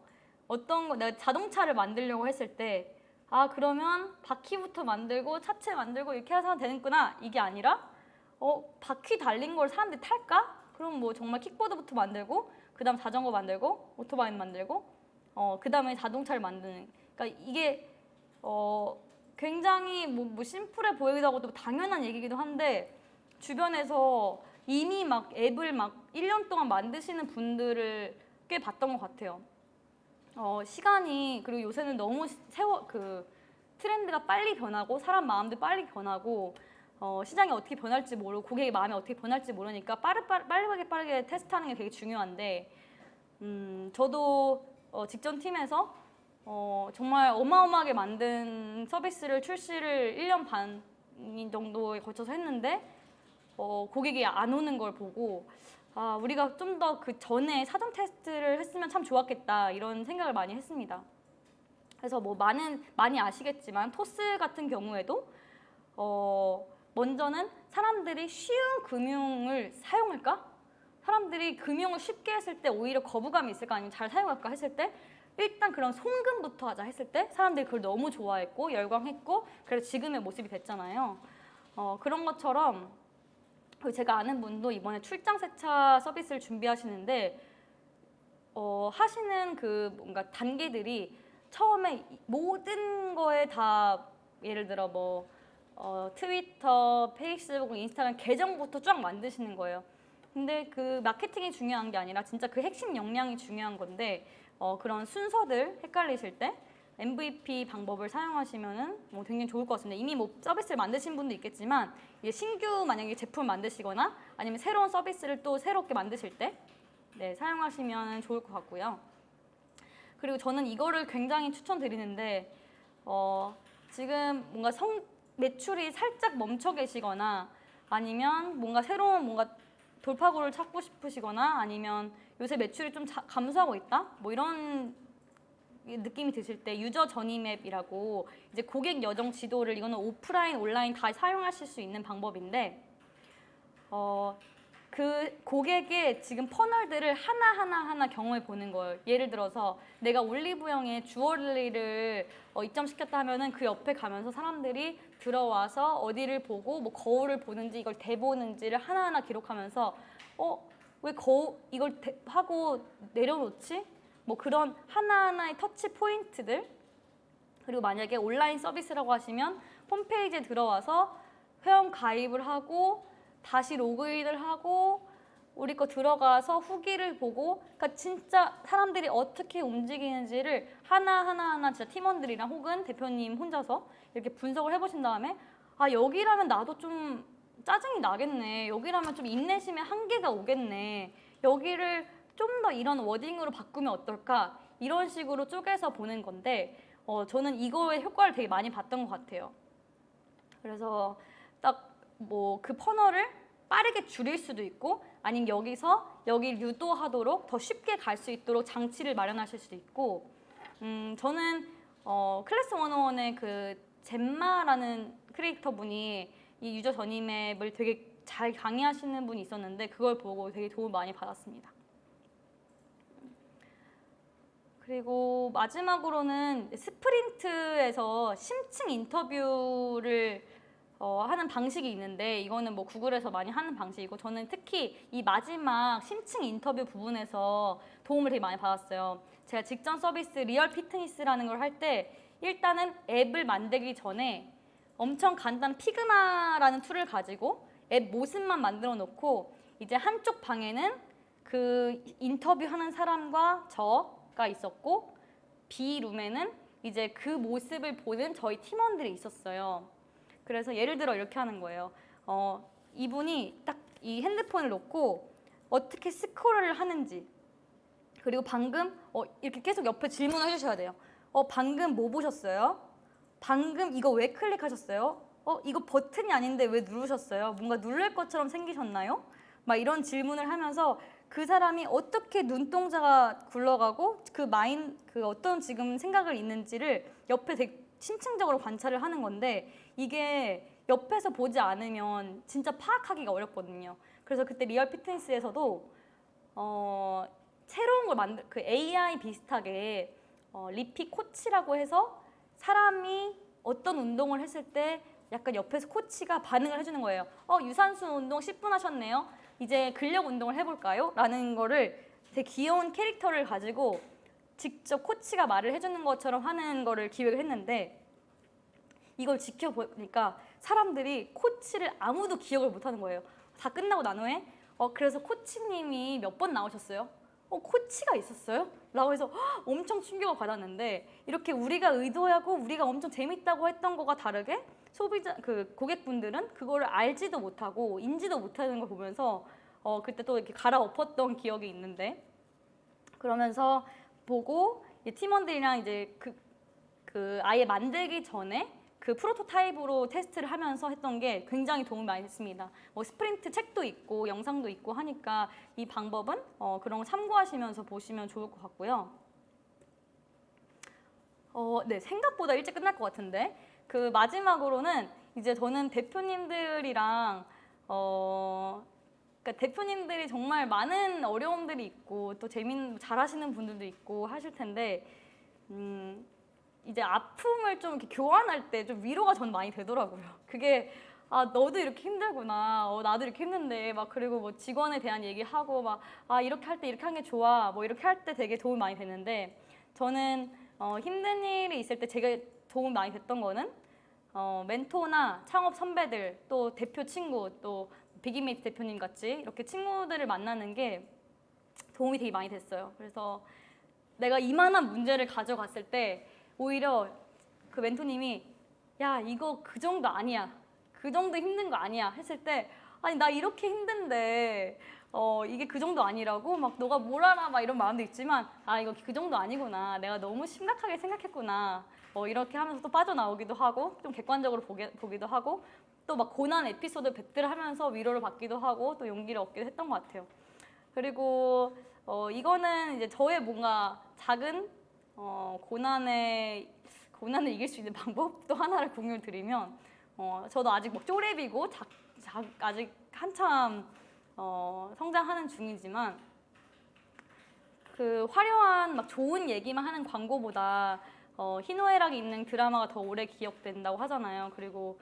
어떤 거 내가 자동차를 만들려고 했을 때 그러면 바퀴부터 만들고 차체 만들고 이렇게 해서 하면 되는구나 이게 아니라 바퀴 달린 걸 사람들이 탈까? 그럼 뭐 정말 킥보드부터 만들고 그다음 자전거 만들고 오토바이 만들고 그다음에 자동차를 만드는 그러니까 이게 굉장히 뭐 심플해 보이기도 하고 또 당연한 얘기기도 한데 주변에서 이미 막 앱을 막 1년 동안 만드시는 분들을 꽤 봤던 것 같아요. 시간이 그리고 요새는 너무 트렌드가 빨리 변하고 사람 마음도 빨리 변하고 시장이 어떻게 변할지 모르고 고객의 마음이 어떻게 변할지 모르니까 빠르게 테스트하는 게 되게 중요한데 저도 직전 팀에서 정말 어마어마하게 만든 서비스를 출시를 1년 반 정도에 걸쳐서 했는데 고객이 안 오는 걸 보고 우리가 좀 더 그 전에 사전 테스트를 했으면 참 좋았겠다 이런 생각을 많이 했습니다. 그래서 뭐 많이 아시겠지만 토스 같은 경우에도 먼저는 사람들이 쉬운 금융을 사용할까? 사람들이 금융을 쉽게 했을 때 오히려 거부감이 있을까 아니면 잘 사용할까 했을 때 일단 그런 송금부터 하자 했을 때 사람들이 그걸 너무 좋아했고 열광했고 그래서 지금의 모습이 됐잖아요. 그런 것처럼 제가 아는 분도 이번에 출장 세차 서비스를 준비하시는데 하시는 그 뭔가 단계들이 처음에 모든 거에 다 예를 들어 뭐 트위터, 페이스북, 인스타그램 계정부터 쫙 만드시는 거예요. 근데 그 마케팅이 중요한 게 아니라 진짜 그 핵심 역량이 중요한 건데 그런 순서들 헷갈리실 때 MVP 방법을 사용하시면은 굉장히 좋을 것 같습니다. 이미 뭐 서비스를 만드신 분도 있겠지만 이제 신규 만약에 제품을 만드시거나 아니면 새로운 서비스를 또 새롭게 만드실 때 사용하시면 좋을 것 같고요. 그리고 저는 이거를 굉장히 추천드리는데 지금 뭔가 매출이 살짝 멈춰 계시거나 아니면 뭔가 새로운 뭔가 돌파구를 찾고 싶으시거나 아니면 요새 매출이 좀 감소하고 있다? 뭐 이런 느낌이 드실 때 유저 전이 맵이라고 이제 고객 여정 지도를 이거는 오프라인, 온라인 다 사용하실 수 있는 방법인데 그 고객의 지금 퍼널들을 하나하나 경험해 보는 거예요. 예를 들어서 내가 올리브영에 주얼리를 입점시켰다 하면은 그 옆에 가면서 사람들이 들어와서 어디를 보고 뭐 거울을 보는지 이걸 대보는지를 하나하나 기록하면서 왜 이걸 하고 내려놓지? 뭐 그런 하나하나의 터치 포인트들 그리고 만약에 온라인 서비스라고 하시면 홈페이지에 들어와서 회원 가입을 하고 다시 로그인을 하고 우리 거 들어가서 후기를 보고 그러니까 진짜 사람들이 어떻게 움직이는지를 하나하나 진짜 팀원들이랑 혹은 대표님 혼자서 이렇게 분석을 해보신 다음에 여기라면 나도 좀 짜증이 나겠네. 여기라면 좀 인내심의 한계가 오겠네. 여기를 좀 더 이런 워딩으로 바꾸면 어떨까? 이런 식으로 쪼개서 보는 건데 저는 이거의 효과를 되게 많이 봤던 것 같아요. 그래서 딱 뭐 그 퍼널을 빠르게 줄일 수도 있고 아니면 여기를 유도하도록 더 쉽게 갈 수 있도록 장치를 마련하실 수도 있고 저는 클래스 101의 그 젬마라는 크리에이터 분이 이 유저 전임앱을 되게 잘 강의하시는 분이 있었는데 그걸 보고 되게 도움 많이 받았습니다. 그리고 마지막으로는 스프린트에서 심층 인터뷰를 하는 방식이 있는데 이거는 뭐 구글에서 많이 하는 방식이고 저는 특히 이 마지막 심층 인터뷰 부분에서 도움을 되게 많이 받았어요. 제가 직전 서비스 리얼 피트니스라는 걸 할 때 일단은 앱을 만들기 전에 엄청 간단한 피그마라는 툴을 가지고 앱 모습만 만들어 놓고 이제 한쪽 방에는 그 인터뷰하는 사람과 저가 있었고 B룸에는 이제 그 모습을 보는 저희 팀원들이 있었어요. 그래서 예를 들어 이렇게 하는 거예요. 이분이 딱 이 핸드폰을 놓고 어떻게 스크롤을 하는지 그리고 방금 이렇게 계속 옆에 질문을 해주셔야 돼요. 방금 뭐 보셨어요? 방금 이거 왜 클릭하셨어요? 이거 버튼이 아닌데 왜 누르셨어요? 뭔가 누를 것처럼 생기셨나요? 막 이런 질문을 하면서 그 사람이 어떻게 눈동자가 굴러가고 그 어떤 지금 생각을 있는지를 옆에 되게 심층적으로 관찰을 하는 건데 이게 옆에서 보지 않으면 진짜 파악하기가 어렵거든요. 그래서 그때 리얼 피트니스에서도 새로운 걸 그 AI 비슷하게 리피 코치라고 해서 사람이 어떤 운동을 했을 때 약간 옆에서 코치가 반응을 해주는 거예요. 유산소 운동 10분 하셨네요. 이제 근력 운동을 해볼까요? 라는 거를 되게 귀여운 캐릭터를 가지고 직접 코치가 말을 해주는 것처럼 하는 거를 기획을 했는데 이걸 지켜보니까 사람들이 코치를 아무도 기억을 못하는 거예요. 다 끝나고 난 후에 그래서 코치님이 몇 번 나오셨어요? 코치가 있었어요? 라고 해서 엄청 충격을 받았는데 이렇게 우리가 의도하고 우리가 엄청 재밌다고 했던 거가 다르게 고객분들은 그거를 알지도 못하고 인지도 못하는 걸 보면서 그때 또 이렇게 갈아엎었던 기억이 있는데 그러면서 보고 팀원들이랑 이제 아예 만들기 전에 그 프로토타입으로 테스트를 하면서 했던 게 굉장히 도움이 많이 됐습니다. 스프린트 책도 있고 영상도 있고 하니까 이 방법은 그런 거 참고하시면서 보시면 좋을 것 같고요. 네, 생각보다 일찍 끝날 것 같은데 그 마지막으로는 이제 저는 대표님들이랑 그러니까 대표님들이 정말 많은 어려움들이 있고 또 잘하시는 분들도 있고 하실 텐데 이제 아픔을 좀 이렇게 교환할 때 좀 위로가 저는 많이 되더라고요. 그게 너도 이렇게 힘들구나. 나도 이렇게 힘든데 그리고 직원에 대한 얘기하고 이렇게 할 때 이렇게 하는 게 좋아. 이렇게 할 때 되게 도움이 많이 되는데 저는 힘든 일이 있을 때 제가 도움이 많이 됐던 거는 멘토나 창업 선배들 또 대표 친구 또 비기메이트 대표님 같이 이렇게 친구들을 만나는 게 도움이 되게 많이 됐어요. 그래서 내가 이만한 문제를 가져갔을 때 오히려 그 멘토님이 야 이거 그 정도 아니야. 그 정도 힘든 거 아니야 했을 때 아니 나 이렇게 힘든데 이게 그 정도 아니라고 너가 뭘 알아 이런 마음도 있지만 이거 그 정도 아니구나. 내가 너무 심각하게 생각했구나. 이렇게 하면서 또 빠져나오기도 하고 좀 객관적으로 보기도 하고 또 고난 에피소드 뵙들 하면서 위로를 받기도 하고 또 용기를 얻기도 했던 것 같아요. 그리고 이거는 이제 저의 뭔가 작은 고난을 이길 수 있는 방법 또 하나를 공유를 드리면 저도 아직 쪼렙이고 아직 한참 성장하는 중이지만 그 화려한 좋은 얘기만 하는 광고보다 희노애락이 있는 드라마가 더 오래 기억된다고 하잖아요. 그리고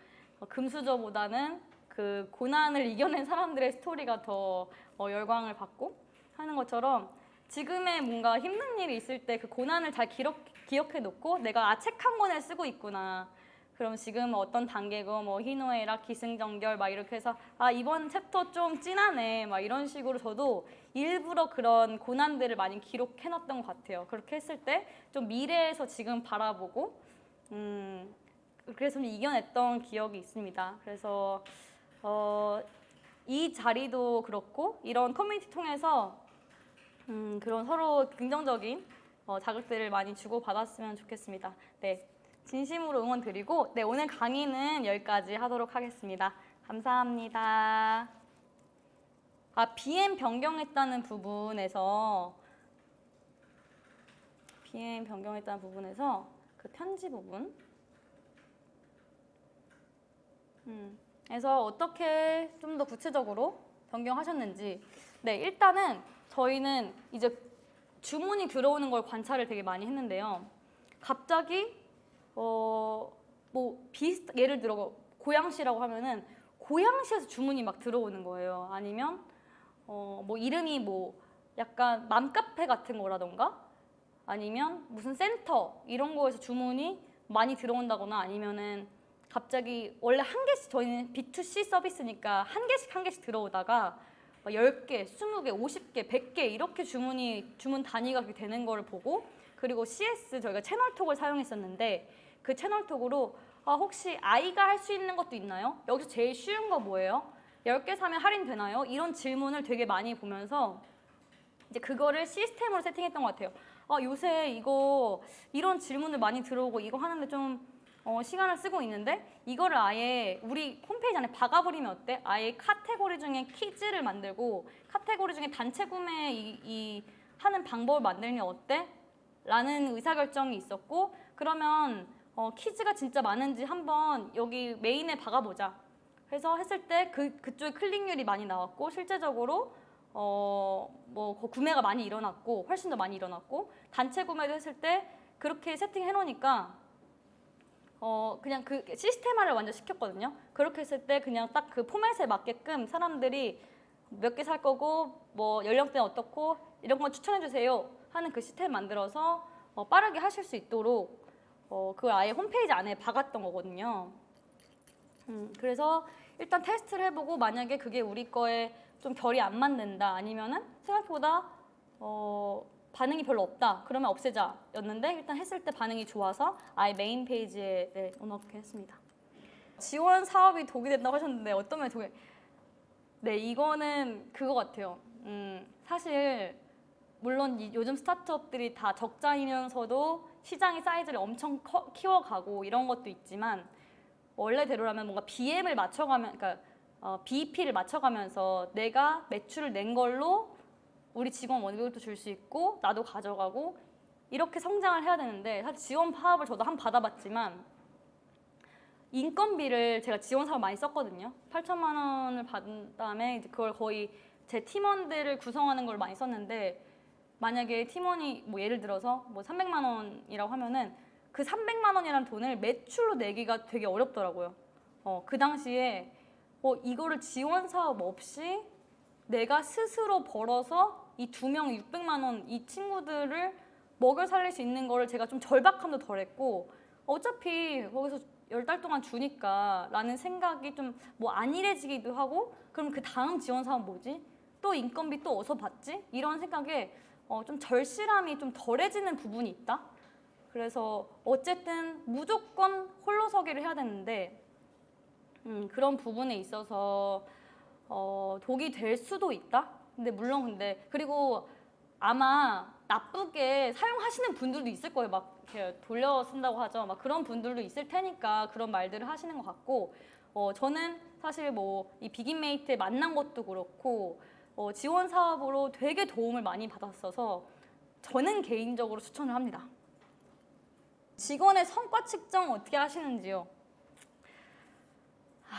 금수저보다는 그 고난을 이겨낸 사람들의 스토리가 더 열광을 받고 하는 것처럼 지금의 뭔가 힘든 일이 있을 때 그 고난을 잘 기억해 놓고 내가 책 한 권을 쓰고 있구나. 그럼 지금 어떤 단계고 희노애락, 기승전결 이렇게 해서 이번 챕터 좀 진하네 이런 식으로 저도 일부러 그런 고난들을 많이 기록해 놨던 것 같아요. 그렇게 했을 때 좀 미래에서 지금 바라보고 그래서 좀 이겨냈던 기억이 있습니다. 그래서 이 자리도 그렇고 이런 커뮤니티 통해서 그런 서로 긍정적인 자극들을 많이 주고받았으면 좋겠습니다. 네, 진심으로 응원 드리고 오늘 강의는 여기까지 하도록 하겠습니다. 감사합니다. BM 변경했다는 부분에서 그 편지 부분 그래서 어떻게 좀 더 구체적으로 변경하셨는지 일단은 저희는 이제 주문이 들어오는 걸 관찰을 되게 많이 했는데요. 갑자기 예를 들어 고양시라고 하면은 고양시에서 주문이 막 들어오는 거예요. 아니면 이름이 약간 맘카페 같은 거라던가 아니면 무슨 센터 이런 거에서 주문이 많이 들어온다거나 아니면은 갑자기 원래 한 개씩 저희는 B2C 서비스니까 한 개씩 들어오다가 10개, 20개, 50개, 100개 이렇게 주문 단위가 그렇게 되는 거를 보고 그리고 CS 저희가 채널톡을 사용했었는데 그 채널톡으로 혹시 아이가 할 수 있는 것도 있나요? 여기서 제일 쉬운 거 뭐예요? 10개 사면 할인 되나요? 이런 질문을 되게 많이 보면서 이제 그거를 시스템으로 세팅했던 것 같아요. 요새 이런 질문을 많이 들어오고 이거 하는데 좀 시간을 쓰고 있는데 이거를 아예 우리 홈페이지 안에 박아버리면 어때? 아예 카테고리 중에 퀴즈를 만들고 카테고리 중에 단체 구매 하는 방법을 만들면 어때? 라는 의사결정이 있었고 그러면 퀴즈가 진짜 많은지 한번 여기 메인에 박아보자. 그래서 했을 때 그쪽에 클릭률이 많이 나왔고 실제적으로 구매가 많이 일어났고 훨씬 더 많이 일어났고 단체 구매도 했을 때 그렇게 세팅해 놓으니까 그냥 그 시스템화를 완전 시켰거든요. 그렇게 했을 때 그냥 딱 그 포맷에 맞게끔 사람들이 몇 개 살 거고 뭐 연령대는 어떻고 이런 거 추천해 주세요 하는 그 시스템 만들어서 빠르게 하실 수 있도록 그 아예 홈페이지 안에 박았던 거거든요. 그래서 일단 테스트를 해보고 만약에 그게 우리 거에 좀 결이 안 맞는다 아니면은 생각보다 반응이 별로 없다 그러면 없애자 였는데 일단 했을 때 반응이 좋아서 아예 메인 페이지에 넣어놓게 했습니다. 지원 사업이 독이 된다고 하셨는데 어떤 면에 독이 네 이거는 그거 같아요. 사실 물론 요즘 스타트업들이 다 적자이면서도 시장의 사이즈를 엄청 키워가고 이런 것도 있지만 원래대로라면 뭔가 BM을 맞춰가면 그러니까 BEP를 맞춰가면서 내가 매출을 낸 걸로 우리 직원 월급도 줄 수 있고 나도 가져가고 이렇게 성장을 해야 되는데 사실 지원 사업을 저도 한 번 받아봤지만 인건비를 제가 지원 사업 많이 썼거든요. 8천만 원을 받은 다음에 이제 그걸 거의 제 팀원들을 구성하는 걸 많이 썼는데 만약에 팀원이 뭐 예를 들어서 뭐 300만 원이라고 하면은 그 300만 원이라는 돈을 매출로 내기가 되게 어렵더라고요. 그 당시에 이거를 지원 사업 없이 내가 스스로 벌어서 이 2명 600만 원 이 친구들을 먹여 살릴 수 있는 거를 제가 좀 절박함도 덜했고 어차피 거기서 10달 동안 주니까 라는 생각이 좀 뭐 안일해지기도 하고 그럼 그 다음 지원 사업 뭐지? 또 인건비 또 어디서 받지? 이런 생각에 좀 절실함이 좀 덜해지는 부분이 있다. 그래서 어쨌든 무조건 홀로서기를 해야 되는데 그런 부분에 있어서 독이 될 수도 있다. 근데 물론 그리고 아마 나쁘게 사용하시는 분들도 있을 거예요. 막 이렇게 돌려 쓴다고 하죠. 막 그런 분들도 있을 테니까 그런 말들을 하시는 것 같고 저는 사실 뭐 이 비긴메이트에 만난 것도 그렇고 지원 사업으로 되게 도움을 많이 받았어서 저는 개인적으로 추천을 합니다. 직원의 성과 측정 어떻게 하시는지요?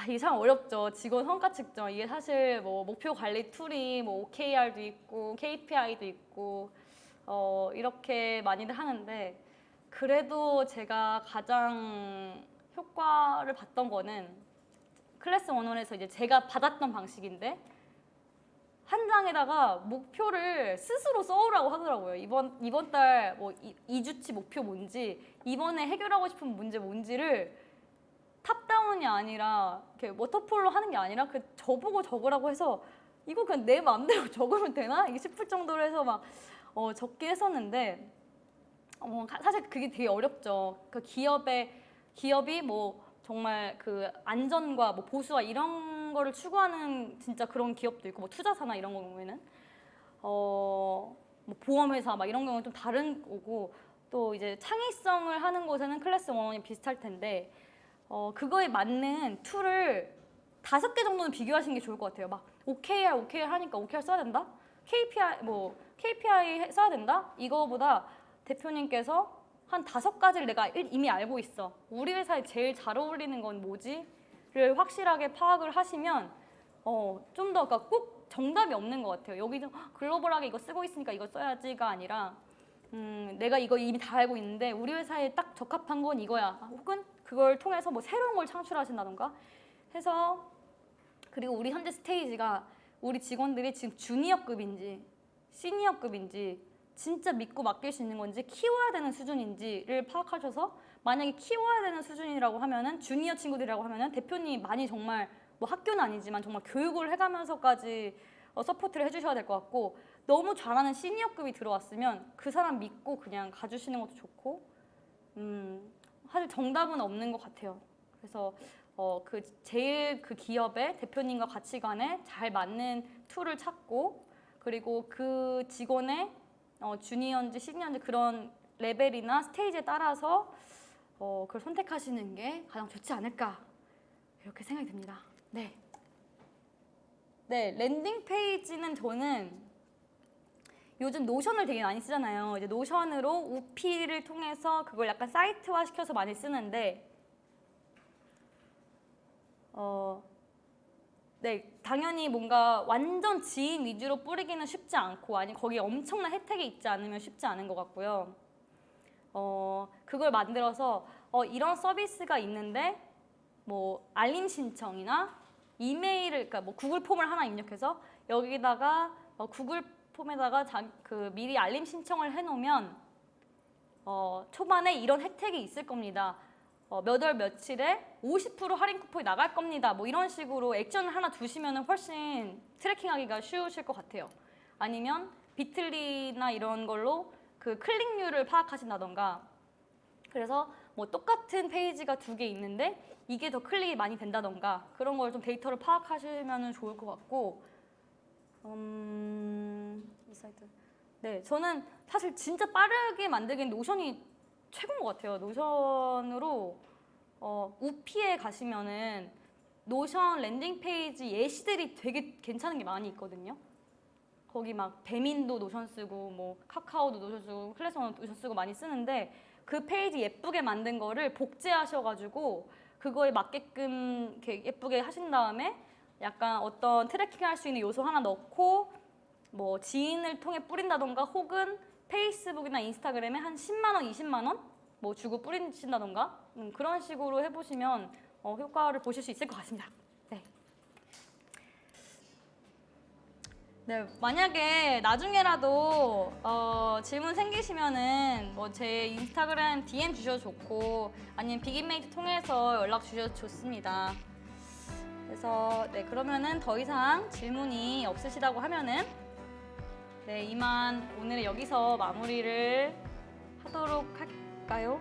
이게 참 어렵죠. 직원 성과 측정. 이게 사실 뭐 목표 관리 툴이 뭐 OKR도 있고 KPI도 있고 이렇게 많이들 하는데 그래도 제가 가장 효과를 봤던 거는 클래스 101에서 이제 제가 받았던 방식인데 한 장에다가 목표를 스스로 써오라고 하더라고요. 이번 달 뭐 2주치 목표 뭔지 이번에 해결하고 싶은 문제 뭔지를 탑다운이 아니라 이렇게 워터폴로 하는 게 아니라 저보고 적으라고 해서 이거 그냥 내 마음대로 적으면 되나? 이게 싶을 정도로 해서 막 적게 했었는데 사실 그게 되게 어렵죠. 그 기업이 뭐 정말 그 안전과 뭐 보수와 이런 거를 추구하는 진짜 그런 기업도 있고 뭐 투자사나 이런 경우에는 뭐 보험회사 막 이런 경우는 좀 다른 거고 또 이제 창의성을 하는 곳에는 클래스 101이 비슷할 텐데 그거에 맞는 툴을 5개 정도는 비교하시는 게 좋을 것 같아요. 막 OKR 하니까 OKR 써야 된다? KPI 써야 된다? 이거보다 대표님께서 한 5가지를 내가 이미 알고 있어. 우리 회사에 제일 잘 어울리는 건 뭐지? 를 확실하게 파악을 하시면 좀 더 그러니까 꼭 정답이 없는 것 같아요. 여기는 글로벌하게 이거 쓰고 있으니까 이거 써야지가 아니라 내가 이거 이미 다 알고 있는데 우리 회사에 딱 적합한 건 이거야. 혹은 그걸 통해서 뭐 새로운 걸 창출하신다던가 해서 그리고 우리 현재 스테이지가 우리 직원들이 지금 주니어급인지 시니어급인지 진짜 믿고 맡길 수 있는 건지 키워야 되는 수준인지를 파악하셔서 만약에 키워야 되는 수준이라고 하면은 주니어 친구들이라고 하면은 대표님이 많이 정말 뭐 학교는 아니지만 정말 교육을 해가면서까지 서포트를 해주셔야 될 것 같고 너무 잘하는 시니어급이 들어왔으면 그 사람 믿고 그냥 가주시는 것도 좋고 사실 정답은 없는 것 같아요. 그래서 제일 그 기업의 대표님과 가치관에 잘 맞는 툴을 찾고 그리고 그 직원의 주니어인지 시니어인지 그런 레벨이나 스테이지에 따라서 그걸 선택하시는 게 가장 좋지 않을까 이렇게 생각이 듭니다. 네. 네, 랜딩 페이지는 저는 요즘 노션을 되게 많이 쓰잖아요. 이제 노션으로 우피를 통해서 그걸 약간 사이트화 시켜서 많이 쓰는데, 네, 당연히 뭔가 완전 지인 위주로 뿌리기는 쉽지 않고, 아니 거기에 엄청난 혜택이 있지 않으면 쉽지 않은 것 같고요. 그걸 만들어서 이런 서비스가 있는데 뭐 알림 신청이나 이메일을, 그러니까 뭐 구글 폼을 하나 입력해서 여기다가 구글 폼에다가 미리 알림 신청을 해놓으면 초반에 이런 혜택이 있을 겁니다. 몇 월 며칠에 50% 할인 쿠폰이 나갈 겁니다. 뭐 이런 식으로 액션을 하나 두시면 훨씬 트래킹하기가 쉬우실 것 같아요. 아니면 비틀리나 이런 걸로 그 클릭률을 파악하신다던가, 그래서 뭐 똑같은 페이지가 2개 있는데 이게 더 클릭이 많이 된다던가, 그런 걸 좀 데이터를 파악하시면 좋을 것 같고, 이 사이트. 네, 저는 사실 진짜 빠르게 만들기엔 노션이 최고인 것 같아요. 노션으로 우피에 가시면은 노션 랜딩 페이지 예시들이 되게 괜찮은 게 많이 있거든요. 거기 막 배민도 노션 쓰고 뭐 카카오도 노션 쓰고 클래스원도 노션 쓰고 많이 쓰는데, 그 페이지 예쁘게 만든 거를 복제하셔가지고 그거에 맞게끔 이렇게 예쁘게 하신 다음에 약간 어떤 트래킹할 수 있는 요소 하나 넣고 뭐 지인을 통해 뿌린다던가, 혹은 페이스북이나 인스타그램에 한 10만 원, 20만 원 뭐 주고 뿌리신다던가, 그런 식으로 해보시면 효과를 보실 수 있을 것 같습니다. 네. 네, 만약에 나중에라도 질문 생기시면은 뭐 제 인스타그램 DM 주셔도 좋고, 아니면 빅인메이트 통해서 연락 주셔도 좋습니다. 그래서 네, 그러면은 더 이상 질문이 없으시다고 하면은 네, 이만 오늘 여기서 마무리를 하도록 할까요?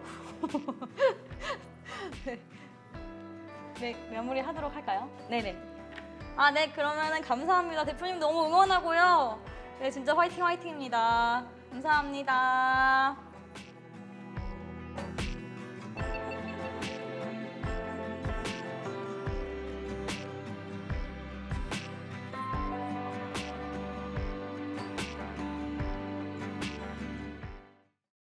네. 네, 마무리하도록 할까요? 네네. 네, 그러면은 감사합니다. 대표님 너무 응원하고요. 네, 진짜 화이팅 화이팅입니다. 감사합니다.